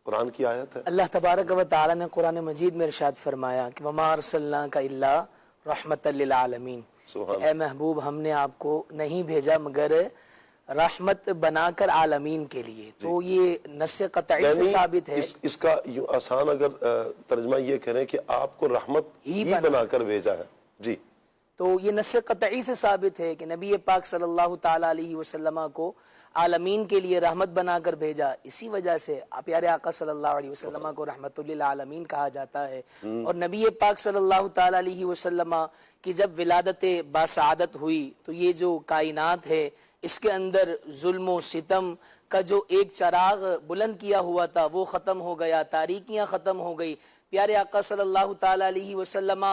قرآن کی آیت ہے۔ اللہ تبارک و تعالی نے قرآن مجید میں ارشاد فرمایا کہ وَمَا أَرْسَلْنَاكَ إِلَّا رَحْمَةً لِلْعَالَمِينَ، اے محبوب ہم نے آپ کو نہیں بھیجا مگر رحمت بنا کر عالمین کے لیے۔ تو یہ نص قطعی سے ثابت ہے۔ اس کا آسان اگر ترجمہ یہ کریں کہ آپ کو رحمت ہی بنا کر بھیجا ہے۔ جی، تو یہ نص قطعی سے ثابت ہے کہ نبی پاک صلی اللہ تعالیٰ علیہ وسلم کو عالمین کے لیے رحمت بنا کر بھیجا، اسی وجہ سے پیارے آقا صلی اللہ علیہ وسلم کو رحمت للعالمین کہا جاتا ہے۔ اور نبی پاک صلی اللہ تعالیٰ علیہ وسلم کی جب ولادت باسعادت ہوئی تو یہ جو کائنات ہے اس کے اندر ظلم و ستم کا جو ایک چراغ بلند کیا ہوا تھا وہ ختم ہو گیا، تاریکیاں ختم ہو گئی۔ پیارے آقا صلی اللہ تعالیٰ علیہ وسلم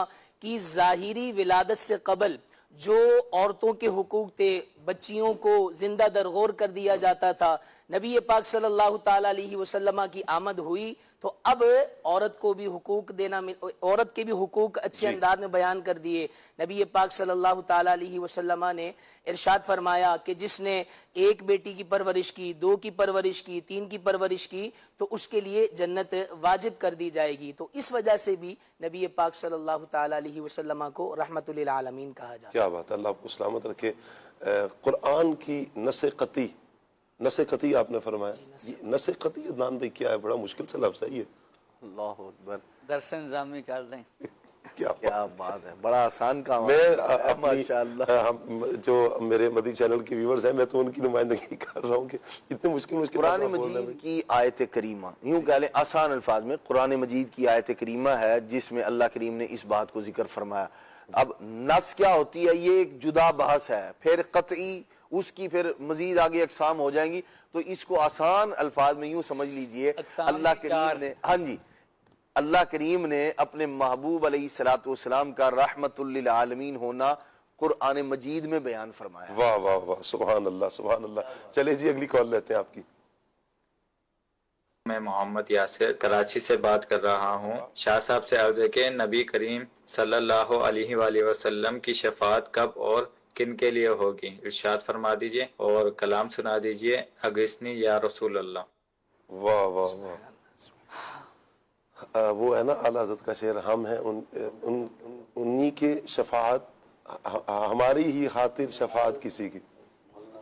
کی ظاہری ولادت سے قبل جو عورتوں کے حقوق تھے، بچیوں کو زندہ درغور کر دیا جاتا تھا، نبی پاک صلی اللہ تعالیٰ علیہ وسلم کی آمد ہوئی تو اب عورت کو بھی حقوق دینا، عورت کے بھی حقوق اچھے انداز میں بیان کر دیے۔ نبی پاک صلی اللہ تعالیٰ علیہ وسلم نے ارشاد فرمایا کہ جس نے ایک بیٹی کی پرورش کی، 2 کی پرورش کی، 3 کی پرورش کی تو اس کے لیے جنت واجب کر دی جائے گی۔ تو اس وجہ سے بھی نبی پاک صلی اللہ تعالیٰ علیہ وسلم کو رحمت للعالمین کہا جاتا ہے۔ کیا بات ہے، اللہ آپ کو سلامت رکھے۔ قرآن کی نص قطعی، نص قطعی آپ نے فرمایا، نص قطعی عدنان بھائی کیا ہے؟ بڑا مشکل سے لفظ ہے یہ۔ اللہ اکبر، درس انظامی کر دیں۔ کیا بات ہے، بڑا آسان کام میں ہے ماشاءاللہ۔ جو میرے مدی چینل کے ویورز ہیں میں تو ان کی نمائندگی کر رہا ہوں کہ اتنے مشکل قرآن مجید کی آیت کریمہ، یوں کہہ لیں آسان الفاظ میں قرآن مجید کی آیت کریمہ ہے جس میں اللہ کریم نے اس بات کو ذکر فرمایا۔ اب نص کیا ہوتی ہے یہ ایک جدا بحث ہے، پھر قطعی اس کی پھر مزید آگے اقسام ہو جائیں گی، تو اس کو آسان الفاظ میں یوں سمجھ لیجئے اللہ کریم نے، ہاں جی، اللہ کریم نے اپنے محبوب علیہ السلام کا رحمت للعالمین ہونا قرآن مجید میں بیان فرمایا۔ واہ واہ واہ، سبحان اللہ سبحان اللہ۔ چلے جی اگلی کال لیتے ہیں آپ کی۔ میں محمد یاسر کراچی سے بات کر رہا ہوں۔ شاہ صاحب سے عرض ہے کہ نبی کریم صلی اللہ علیہ وآلہ وسلم کی شفاعت کب اور کن کے لیے ہوگی؟ ارشاد فرما دیجئے اور کلام سنا دیجئے، اگسنی یا رسول اللہ۔ واہ واہ واہ، وہ ہے نا اعلیٰ حضرت کا شعر، ہم ہیں انہی کے شفاعت، ہماری ہی خاطر شفاعت کسی کی۔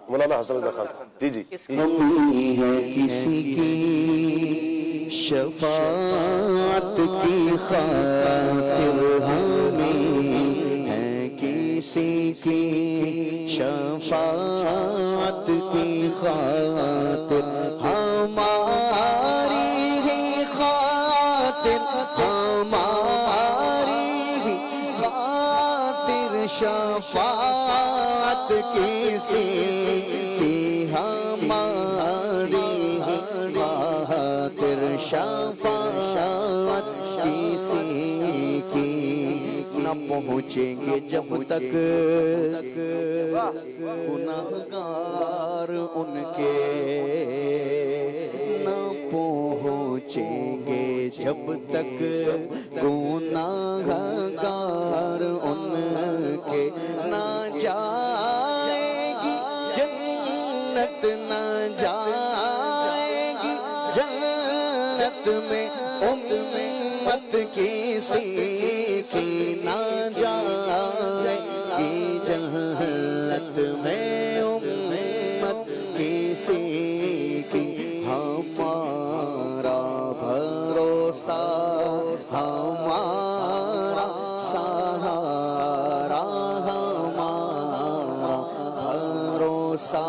مولانا حسن رضا خان صاحب، جی جی۔ ہمیں ہے کسی کی شفاعت کی خاطر، ہمیں ہے کسی کی شفاعت کی خاطر، ہماری ہی خاطر، ہماری ہی خاطر شفاعت کسی کی، ہماری ہی خاطر شفاعت پہنچیں گے جب تک گناہگار ان کے نہ پہنچیں گے جب تک گناہگار ان کے نہ جائے گی جنت نہ جائے گی جنت میں امت کسی کی نہ جائے گی جنت میں امت کسی کی ہمارا بھروسہ ہمارا سہارا ہمارا بھروسہ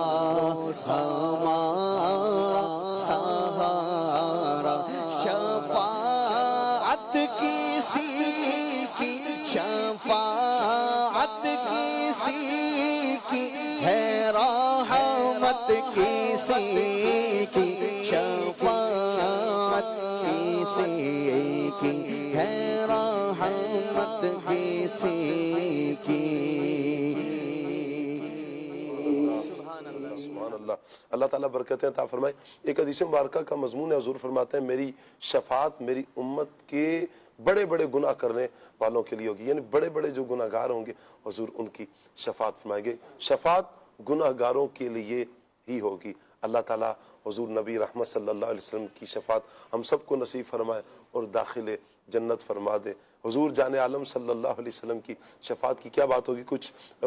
ہمارا سہارا شفاعت کسی کی شفاعت کسی کی ہے رحمت کسی کی شفاعت کسی کی ہے رحمت کسی کی سبحان اللہ. اللہ تعالیٰ برکتیں عطا فرمائے. ایک حدیث مبارکہ کا مضمون ہے, حضور فرماتے ہیں میری شفاعت میری امت کے بڑے بڑے گناہ کرنے والوں کے لیے ہوگی, یعنی بڑے بڑے جو گناہ گار ہوں گے حضور ان کی شفاعت فرمائیں گے. شفاعت گناہ گاروں کے لیے ہی ہوگی. اللہ تعالیٰ حضور نبی رحمت صلی اللہ علیہ وسلم کی شفاعت ہم سب کو نصیب فرمائے اور داخل جنت فرما دے. حضور جان عالم صلی اللہ علیہ وسلم کی شفاعت کی کیا بات ہوگی, کچھ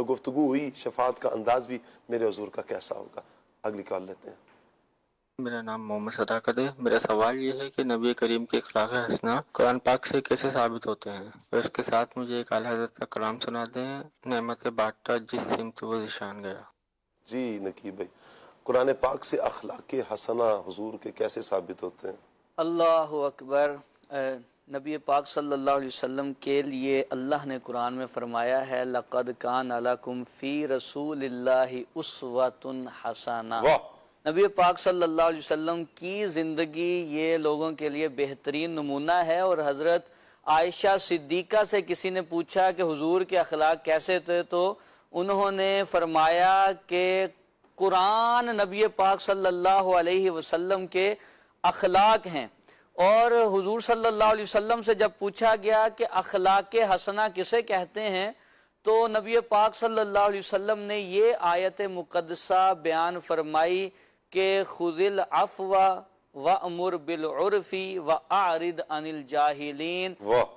گفتگو ہوئی, شفاعت کا انداز بھی میرے حضور کا کیسا ہوگا. اگلی کال لیتے ہیں. میرا نام محمد صداقت ہے. میرا سوال یہ ہے کہ نبی کریم کے اخلاق حسنہ قرآن پاک سے کیسے ثابت ہوتے ہیں, اور اس کے ساتھ مجھے ایک اعلیٰ حضرت کا کلام سنا دیں, نعمت بانٹا جس سمت وہ ذیشان گیا. جی نقیب بھائی, قرآن پاک سے اخلاق حسنہ حضور کے کیسے ثابت ہوتے ہیں؟ اللہ اکبر. نبی پاک صلی اللہ علیہ وسلم کے لیے اللہ نے قرآن میں فرمایا ہے لَقَدْ كَانَ لَكُمْ فِي رَسُولِ اللَّهِ أُسْوَةٌ حَسَنَةٌ. نبی پاک صلی اللہ علیہ وسلم کی زندگی یہ لوگوں کے لیے بہترین نمونہ ہے. اور حضرت عائشہ صدیقہ سے کسی نے پوچھا کہ حضور کے اخلاق کیسے تھے, تو انہوں نے فرمایا کہ قرآن نبی پاک صلی اللہ علیہ وسلم کے اخلاق ہیں. اور حضور صلی اللہ علیہ وسلم سے جب پوچھا گیا کہ اخلاق حسنہ کسے کہتے ہیں, تو نبی پاک صلی اللہ علیہ وسلم نے یہ آیت مقدسہ بیان فرمائی کہ خذ العفو وامر بالعرف واعرض عن الجاہلین.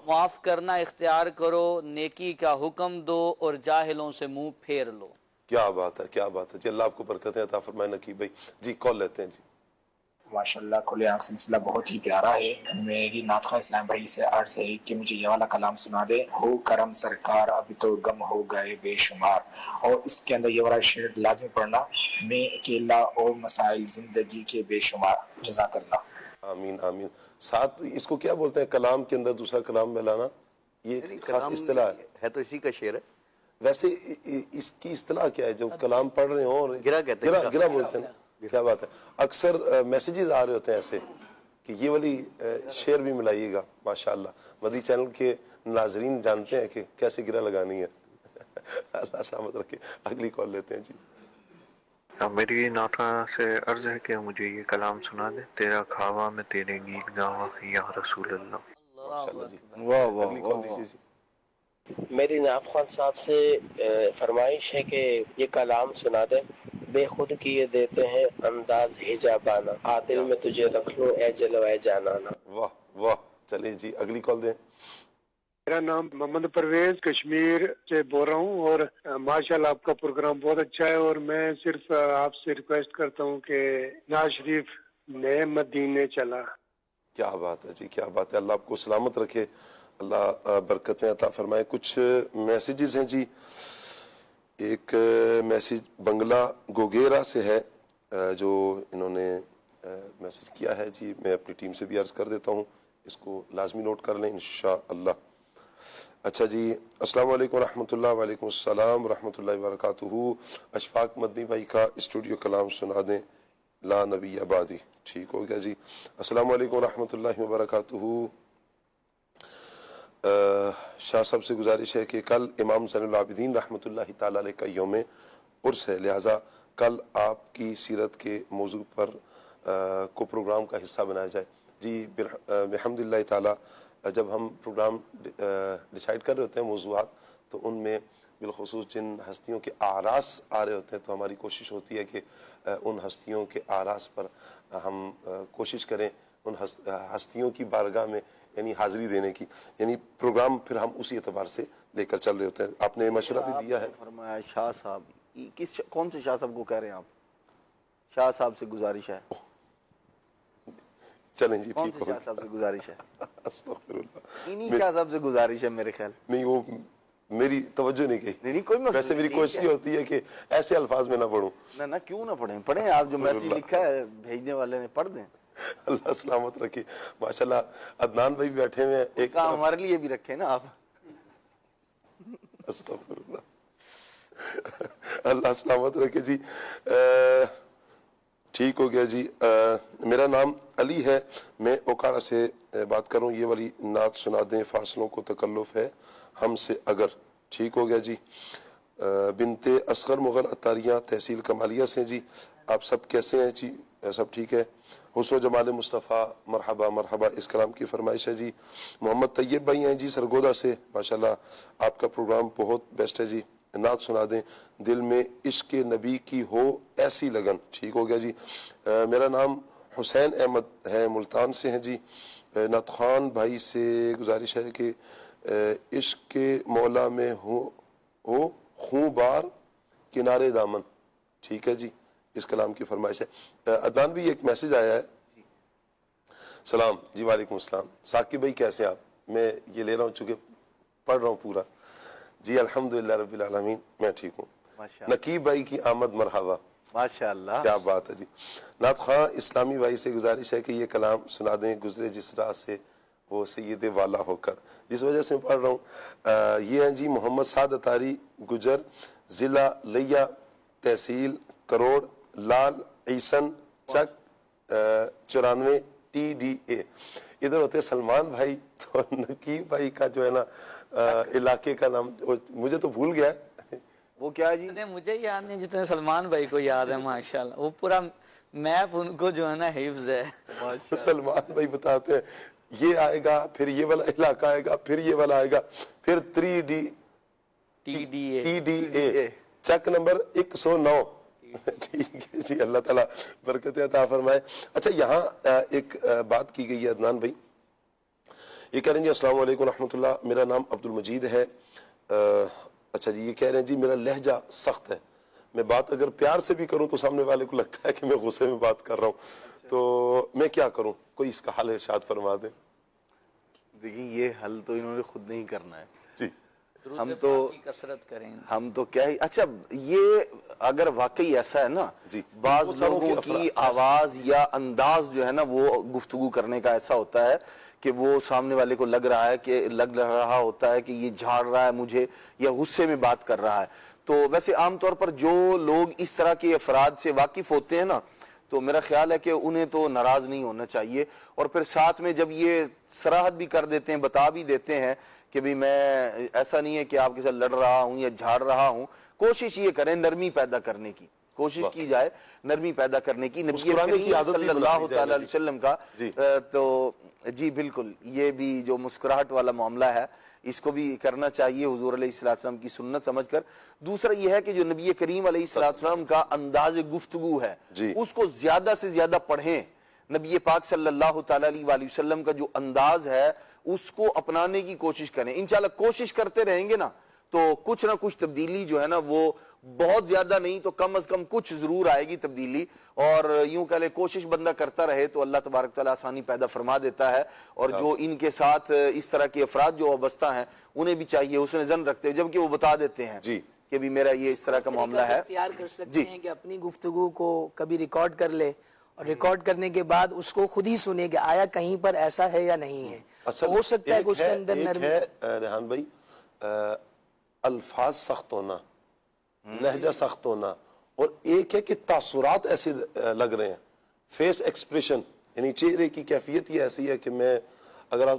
معاف کرنا اختیار کرو, نیکی کا حکم دو اور جاہلوں سے منہ پھیر لو. کیا بات ہے, کیا بات ہے جی. اللہ آپ کو برکتیں عطا فرمائے. نقیب بھائی جی کال لیتے ہیں. جی ماشاءاللہ کھلے آنکھ سلسلہ بہت ہی پیارا ہے. میری ناطقہ اسلام بھائی سے عرض ہے کہ مجھے یہ والا کلام سنا دے. ہو کرم سرکار ابھی تو غم ہو گئے بے شمار, اور اس کے اندر یہ والا شعر لازم پڑھنا, میں اکیلا اور مسائل زندگی کے بے شمار. جزاک اللہ. آمین آمین. ساتھ اس کو کیا بولتے ہیں کلام کے اندر دوسرا کلام ملانا, یہ خاص اصطلاح ہے تو اسی کا شعر ہے. ویسے اس کی اصطلاح کیا ہے, جو کلام پڑھ رہے ہوں اور گرا بولتے ہیں نا. کیا بات ہے. اکثر میسیجز آ رہے ہوتے ہیں ایسے کہ یہ والی شعر بھی ملائیے گا. ماشاءاللہ مدی چینل کے ناظرین جانتے ہیں کہ کیسے گرا لگانی ہے. اللہ سلامت رکھے. اگلی کال لیتے ہیں. جی میری ناطقہ سے عرض ہے کہ مجھے یہ کلام سنا دے. تیرا کھاوا میں تیرے گیت گاوا یا رسول اللہ. ماشاءاللہ جی. واہ واہ. اگلی کال دیجیے. جی میری ناف خان صاحب سے فرمائش ہے کہ یہ کلام سنا دے. بے خود کیے دیتے ہیں انداز حجابانہ, عادل میں تجھے رکھ لو اے جلوہ جانانا. واہ واہ. چلیے جی اگلی کال دیں. میرا نام محمد پرویز کشمیر سے بول رہا ہوں, اور ماشاءاللہ آپ کا پروگرام بہت اچھا ہے, اور میں صرف آپ سے ریکویسٹ کرتا ہوں کہ نواز شریف نئے مدینے چلا. کیا بات ہے جی, کیا بات ہے. اللہ آپ کو سلامت رکھے, اللہ برکتیں عطا فرمائے. کچھ میسیجز ہیں جی. ایک میسیج بنگلہ گوگیرا سے ہے جو انہوں نے میسیج کیا ہے جی. میں اپنی ٹیم سے بھی عرض کر دیتا ہوں, اس کو لازمی نوٹ کر لیں انشاءاللہ. اچھا جی, السلام علیکم ورحمۃ اللہ. وعلیکم السلام ورحمۃ اللہ وبرکاتہ. اشفاق مدنی بھائی کا اسٹوڈیو کلام سنا دیں, لا نبی آبادی. ٹھیک ہو گیا جی. السلام علیکم ورحمۃ اللہ وبرکاتہ. شاہ صاحب سے گزارش ہے کہ کل امام زین العابدین رحمۃ اللہ تعالی علیہ کا یوم عرس ہے، لہٰذا کل آپ کی سیرت کے موضوع پر کو پروگرام کا حصہ بنایا جائے۔ جی بحمد اللہ تعالی جب ہم پروگرام ڈیسائیڈ کر رہے ہوتے ہیں موضوعات، تو ان میں بالخصوص جن ہستیوں کے اعراس آ رہے ہوتے ہیں تو ہماری کوشش ہوتی ہے کہ ان ہستیوں کے اعراس پر ہم کوشش کریں ان ہستیوں کی بارگاہ میں یعنی حاضری دینے کی، یعنی پروگرام پھر ہم اسی اعتبار سے لے کر چل رہے ہوتے ہیں۔ آپ نے مشورہ بھی دیا ہے۔ فرمایا شاہ صاحب، کون سے شاہ صاحب کو کہہ رہے ہیں آپ؟ شاہ صاحب سے گزارش ہے، چلیں جی کون ٹھیک سے شاہ صاحب سے گزارش ہے؟ استغفر اللہ، انہی شاہ صاحب سے گزارش ہے میرے خیال۔ نہیں وہ میری توجہ نہیں گئی، نہیں کوئی مسئلہ ویسے میری کوشش یہ ہوتی ہے کہ ایسے الفاظ میں نہ پڑھوں۔ نہ کیوں نہ پڑھیں، پڑھیں آپ، جو میسیج لکھا ہے بھیجنے والے نے پڑھ دیں۔ اللہ سلامت رکھے۔ ماشاءاللہ عدنان بھائی بیٹھے ہوئے ہیں، ایک کام ہمارے لیے بھی رکھیں نا آپ۔ استغفر اللہ، اللہ سلامت رکھے جی۔ ٹھیک ہو گیا جی۔ میرا نام علی ہے، میں اوکاڑا سے بات کر رہا ہوں، یہ والی نعت سنا دیں، فاصلوں کو تکلف ہے ہم سے اگر۔ ٹھیک ہو گیا جی۔ بنت اصغر مغل اتاریاں تحصیل کمالیہ سے جی، آپ سب کیسے ہیں جی؟ سب ٹھیک ہے؟ حسن و جمال مصطفیٰ، مرحبا مرحبا، اس کلام کی فرمائش ہے جی۔ محمد طیب بھائی ہیں جی سرگودا سے، ماشاءاللہ آپ کا پروگرام بہت بیسٹ ہے جی، نعت سنا دیں، دل میں عشق نبی کی ہو ایسی لگن۔ ٹھیک ہو گیا جی۔ میرا نام حسین احمد ہے، ملتان سے ہیں جی۔ نعت خان بھائی سے گزارش ہے کہ عشق کے مولا میں ہو خوں بار کنارے دامن۔ ٹھیک ہے جی، اس کلام کی فرمائش ہے۔ عدنان بھی ایک میسج آیا ہے۔ سلام جی، وعلیکم السلام۔ ثاقب بھائی کیسے ہیں آپ؟ میں یہ لے رہا ہوں چونکہ پڑھ رہا ہوں پورا جی۔ الحمدللہ رب العالمین، میں ٹھیک ہوں۔ نقیب بھائی کی آمد مرحبا، ماشاءاللہ، کیا بات ہے جی۔ نعت خواں اسلامی بھائی سے گزارش ہے کہ یہ کلام سنا دیں، گزرے جس راہ سے وہ سید والا ہو کر، جس وجہ سے میں پڑھ رہا ہوں۔ یہ ہیں جی محمد سعد اتاری گجر، ضلع لیا، تحصیل کروڑ، لال عیسن چک 94 TDA۔ ادھر ہوتے سلمان بھائی، تو نقیب بھائی کا جو ہے نا علاقے کا نام مجھے تو بھول گیا ہے، وہ کیا ہے جی؟ مجھے یاد نہیں جتنے سلمان بھائی کو یاد ہے، ماشاءاللہ وہ پورا میپ ان کو جو ہے نا حفظ ہے۔ سلمان بھائی بتاتے ہیں یہ آئے گا، پھر یہ والا علاقہ آئے گا، پھر یہ والا آئے گا، پھر 3DA چک نمبر 109۔ ٹھیک ہے جی، اللہ تعالیٰ برکت عطا فرمائے۔ اچھا، یہاں ایک بات کی گئی ہے عدنان بھائی، یہ کہہ رہے ہیں جی السلام علیکم رحمۃ اللہ، میرا نام عبد المجید ہے۔ اچھا جی، یہ کہہ رہے ہیں جی میرا لہجہ سخت ہے، میں بات اگر پیار سے بھی کروں تو سامنے والے کو لگتا ہے کہ میں غصے میں بات کر رہا ہوں، تو میں کیا کروں؟ کوئی اس کا حل ارشاد فرما دیں۔ دیکھیں، یہ حل تو انہوں نے خود نہیں کرنا ہے جی، ہم تو کثرت کریں، ہم تو کیا ہی۔ اچھا، یہ اگر واقعی ایسا ہے نا، بعض لوگوں کی آواز یا انداز جو ہے نا وہ گفتگو کرنے کا ایسا ہوتا ہے کہ وہ سامنے والے کو لگ رہا ہوتا ہے کہ یہ جھاڑ رہا ہے مجھے یا غصے میں بات کر رہا ہے۔ تو ویسے عام طور پر جو لوگ اس طرح کے افراد سے واقف ہوتے ہیں نا، تو میرا خیال ہے کہ انہیں تو ناراض نہیں ہونا چاہیے، اور پھر ساتھ میں جب یہ صراحت بھی کر دیتے ہیں، بتا بھی دیتے ہیں کہ بھی میں ایسا نہیں ہے کہ آپ کے ساتھ لڑ رہا ہوں یا جھاڑ رہا ہوں، کوشش یہ کریں نرمی پیدا کرنے کی، کوشش کی جائے نرمی پیدا کرنے کی۔ نبی کریم صلی اللہ تعالی علیہ وسلم کا تو جی بالکل، یہ بھی جو مسکراہٹ والا معاملہ ہے اس کو بھی کرنا چاہیے حضور علیہ السلام کی سنت سمجھ کر۔ دوسرا یہ ہے کہ جو نبی کریم علیہ السلام کا انداز گفتگو ہے اس کو زیادہ سے زیادہ پڑھیں۔ نبی پاک صلی اللہ تعالی علیہ وسلم کا جو انداز ہے اس کو اپنانے کی کوشش کریں، انشاءاللہ کوشش کرتے رہیں گے نا تو کچھ نہ کچھ تبدیلی جو ہے نا وہ بہت زیادہ نہیں تو کم از کم کچھ ضرور آئے گی تبدیلی، اور یوں کہہ لیں کوشش بندہ کرتا رہے تو اللہ تبارک تعالیٰ آسانی پیدا فرما دیتا ہے۔ اور جو ان کے ساتھ اس طرح کے افراد جو وابستہ ہیں انہیں بھی چاہیے حسن ظن رکھتے ہیں، جبکہ وہ بتا دیتے ہیں کہ بھی میرا یہ اس طرح کا معاملہ ہے۔ اختیار کر سکتے ہیں کہ اپنی گفتگو کو کبھی ریکارڈ کر لے، اور ریکارڈ کرنے کے بعد اس کو خود ہی سنے کہ آیا کہیں پر ایسا ہے یا نہیں ہے، ہو سکتا ہے کہ اس کے اندر نرمی ہے۔ ریحان بھائی، الفاظ سخت ہونا، لہجہ سخت ہونا، اور ایک ہے کہ تاثرات ایسے لگ رہے ہیں، فیس ایکسپریشن، یعنی چہرے کی کیفیت یہ ایسی ہے کہ میں اگر آپ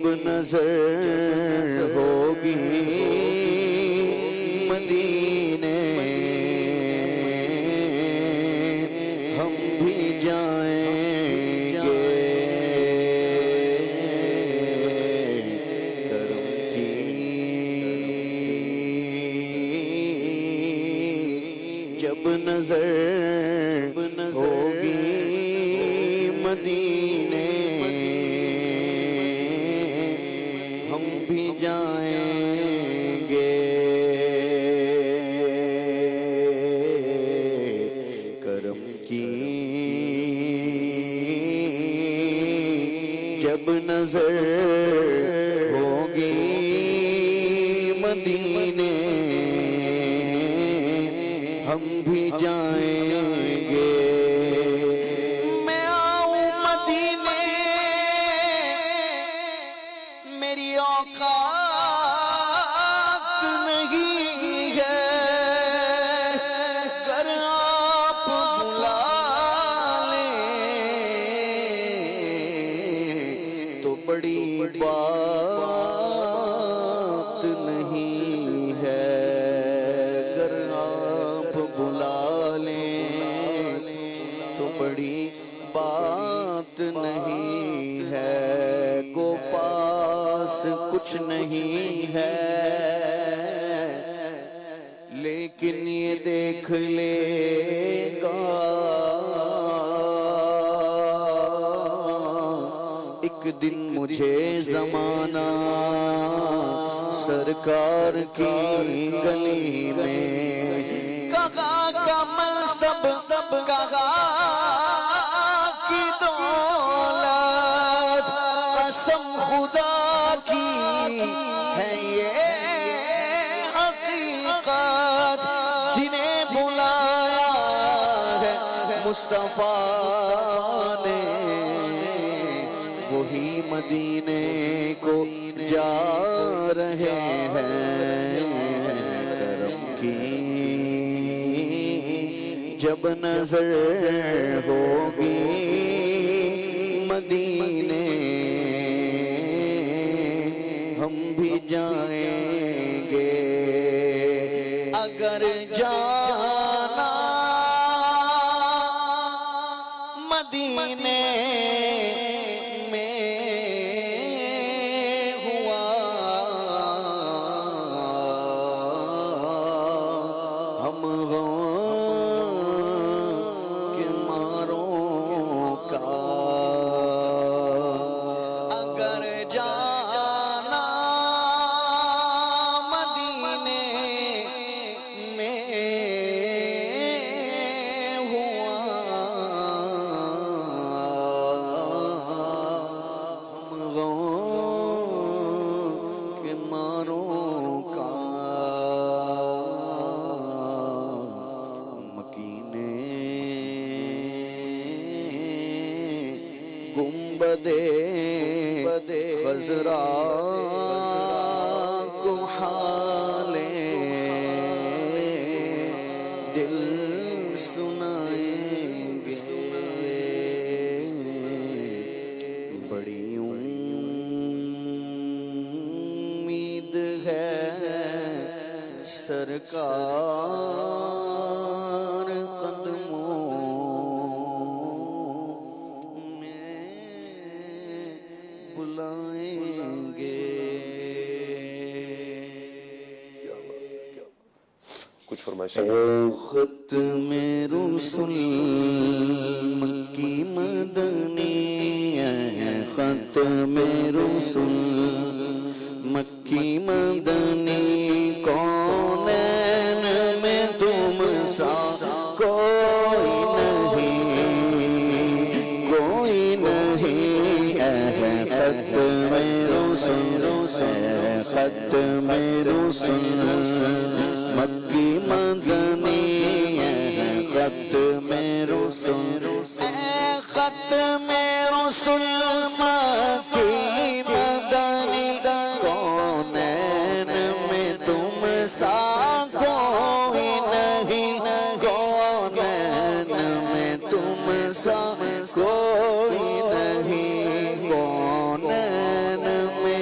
جب نظر ہوگی مدینے ہم بھی جائیں گے کرم کی جب نظر ہوگی مدینے ہم بھی جائیں گے کرم کی جب نظر ہوگی مدینے ہم بھی جائیں گے میری اوقات نہیں ہے گر آپ بلا لیں تو بڑی بات نہیں ہے گر آپ بلا لیں تو بڑی بات نہیں ہے کو پاس کچھ نہیں ہے لیکن یہ دیکھ لے گا ایک دن مجھے زمانہ سرکار کی گلی میں کہا کمل سب کہا کی دولت قسم خدا کی ہے یہ حقیقت جنہیں بلایا ہے مصطفیٰ نے وہی مدینے کو جا رہے ہیں کرم کی جب نظر ہوگی مدینے ہم بھی جائیں گے اگر جانا مدینے میں ہوا ہم غم کے ماروں کا اگر جانا مدینے میں ہوا ہم غم کے ماروں کا مکینے گنبدے خضرا کو حالے دل سنائیں گے بڑی امید ہے سرکار قدموں میں بلائیں گے کچھ فرمائش ختم رسل مکی مدنی ختم رسل مکی مدنی کونین میں تم سا کوئی نہیں ختم رسل ختم رسل مکی مدنی ختم رسل ختم رسل مکی مدنی کونین میں تم سا کوئی نہیں کونین میں تم سا کوئی نہیں کونین میں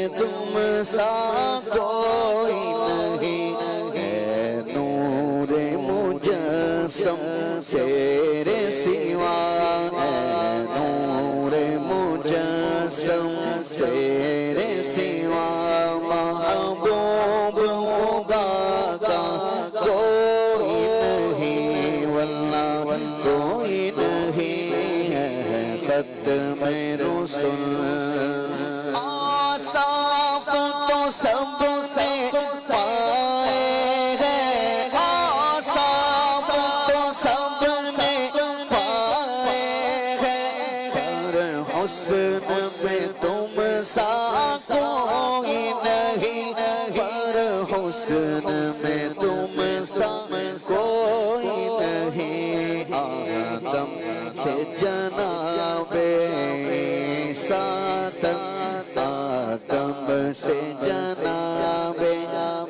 مجسم تیرے سوا اے نور مجسم تیرے سوا محبوب ہوگا کا کوئی نہیں واللہ کوئی نہیں ہے ختم رسل آصاف تو سب سے پائے ہیں آصاف تو سب نے پائے ہیں پر حسن میں تم سا کوئی نہیں پر حسن میں تم سا کوئی نہیں آدم سے جناب عیسیٰ تک آدم سے جناب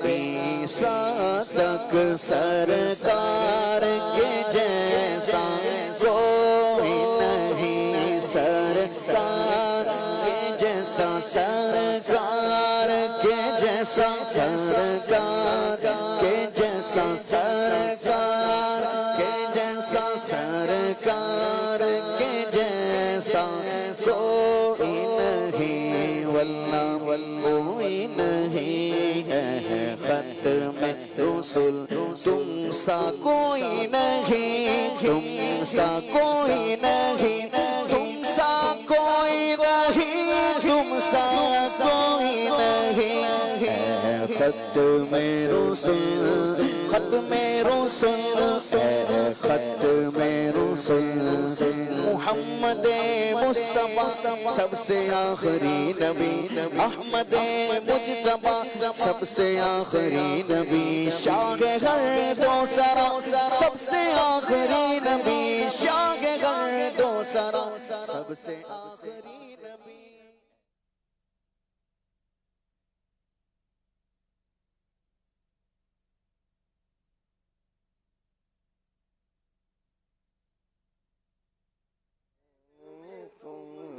عیسیٰ تک سرکار کے جیسا کوئی نہیں سرکار کے جیسا سرکار کے جیسا سرکار کے جیسا سرکار کے جیسا سرکار کے جیسا کوئی نہیں واللہ کوئی نہیں ہے ختم رسل تم سا کوئی نہیں تم سا کوئی نہیں تم سا کوئی نہیں تم سا کوئی نہیں ہے ختم رسل ختم رسل ہے ختم رسل محمد مصطفیٰ سب سے آخری نبی احمد مجتبیٰ سب سے آخری نبی شاہ ہر دو سرا سب سے آخری نبی شاہ ہر دو سرا سب سے آخری نبی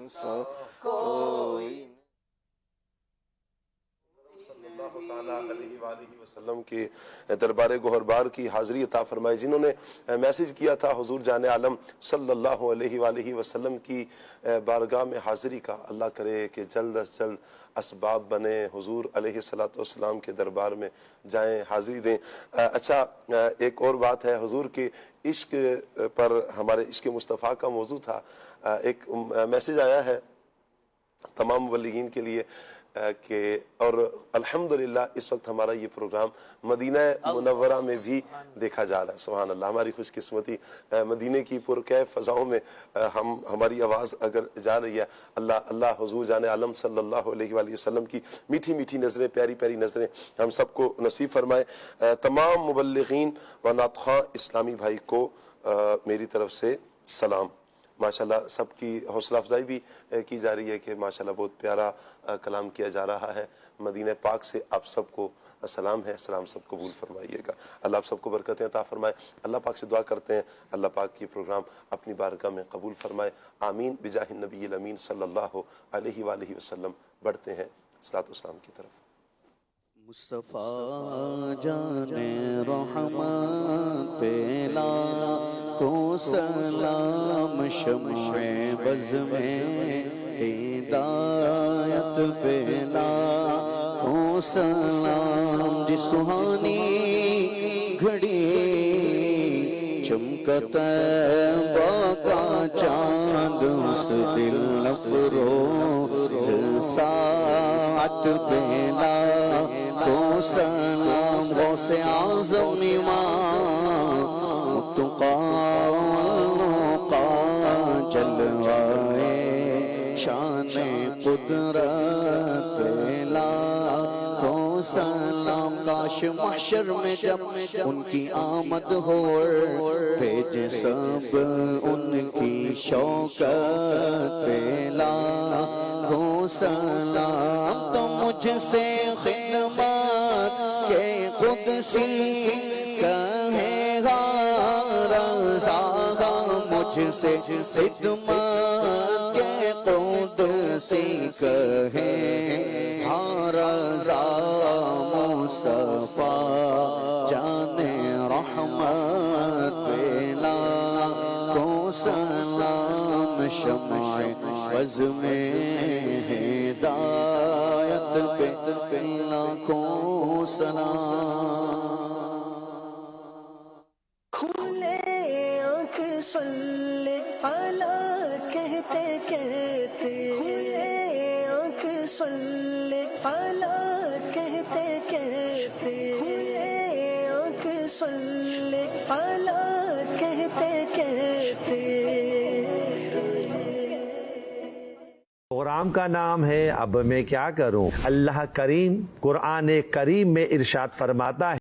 سو کوئی صلی اللہ تعالیٰ علیہ وآلہ وسلم کے دربار گوہربار کی حاضری عطا فرمائے جنہوں نے میسیج کیا تھا حضور جان عالم صلی اللہ علیہ وآلہ وسلم کی بارگاہ میں حاضری کا اللہ کرے کہ جلد از جلد اسباب بنے حضور علیہ السلام کے دربار میں جائیں حاضری دیں اچھا ایک اور بات ہے حضور کے عشق پر ہمارے عشق مصطفیٰ کا موضوع تھا ایک میسیج آیا ہے تمام مبلغین کے لیے کہ اور الحمدللہ اس وقت ہمارا یہ پروگرام مدینہ منورہ میں بھی دیکھا جا رہا ہے سبحان اللہ ہماری خوش قسمتی مدینہ کی پرکیف فضاؤں میں ہماری آواز اگر جا رہی ہے اللہ حضور جان عالم صلی اللہ علیہ وآلہ وسلم کی میٹھی میٹھی نظریں پیاری پیاری نظریں ہم سب کو نصیب فرمائے تمام مبلغین و نعت خواں اسلامی بھائی کو میری طرف سے سلام ماشاءاللہ سب کی حوصلہ افزائی بھی کی جا رہی ہے کہ ماشاءاللہ بہت پیارا کلام کیا جا رہا ہے مدینہ پاک سے آپ سب کو سلام ہے سلام سب قبول فرمائیے گا اللہ آپ سب کو برکتیں عطا فرمائے اللہ پاک سے دعا کرتے ہیں اللہ پاک کی پروگرام اپنی بارگاہ میں قبول فرمائے آمین بجاہ النبی الامین صلی اللہ علیہ وآلہ وسلم بڑھتے ہیں صلاۃ والسلام کی طرف مصطفیٰ جان رحمت پیلا کو سلام شمع بز میں ہدایت پیلا کو سلام جی سہانی گھڑی چمکت باقا چاند اس دل افروز ساعت پیلا تو سلام غوث اعظم امام متقا والنقا جلوائے شان قدرت لا سلام کاش محشر میں جب ان کی آمد ہو بھیج سب ان کی شوکت لا ہو سلام تو مجھ سے خدمت کے قدسی کہے گا رضا مجھ سے خدمت کے قدسی کہے گا رضا مصطفیٰ جان رحمت سلام شمع عزم ہدایت پہ لاکھوں سلام کھلے آنکھ صلی علی کہتے کہتے کھلے آنکھ صلی علی کہتے کہتے کھلے آنکھ صلی علی کہتے کہتے پروگرام کا نام ہے اب میں کیا کروں۔ اللہ کریم قرآن کریم میں ارشاد فرماتا ہے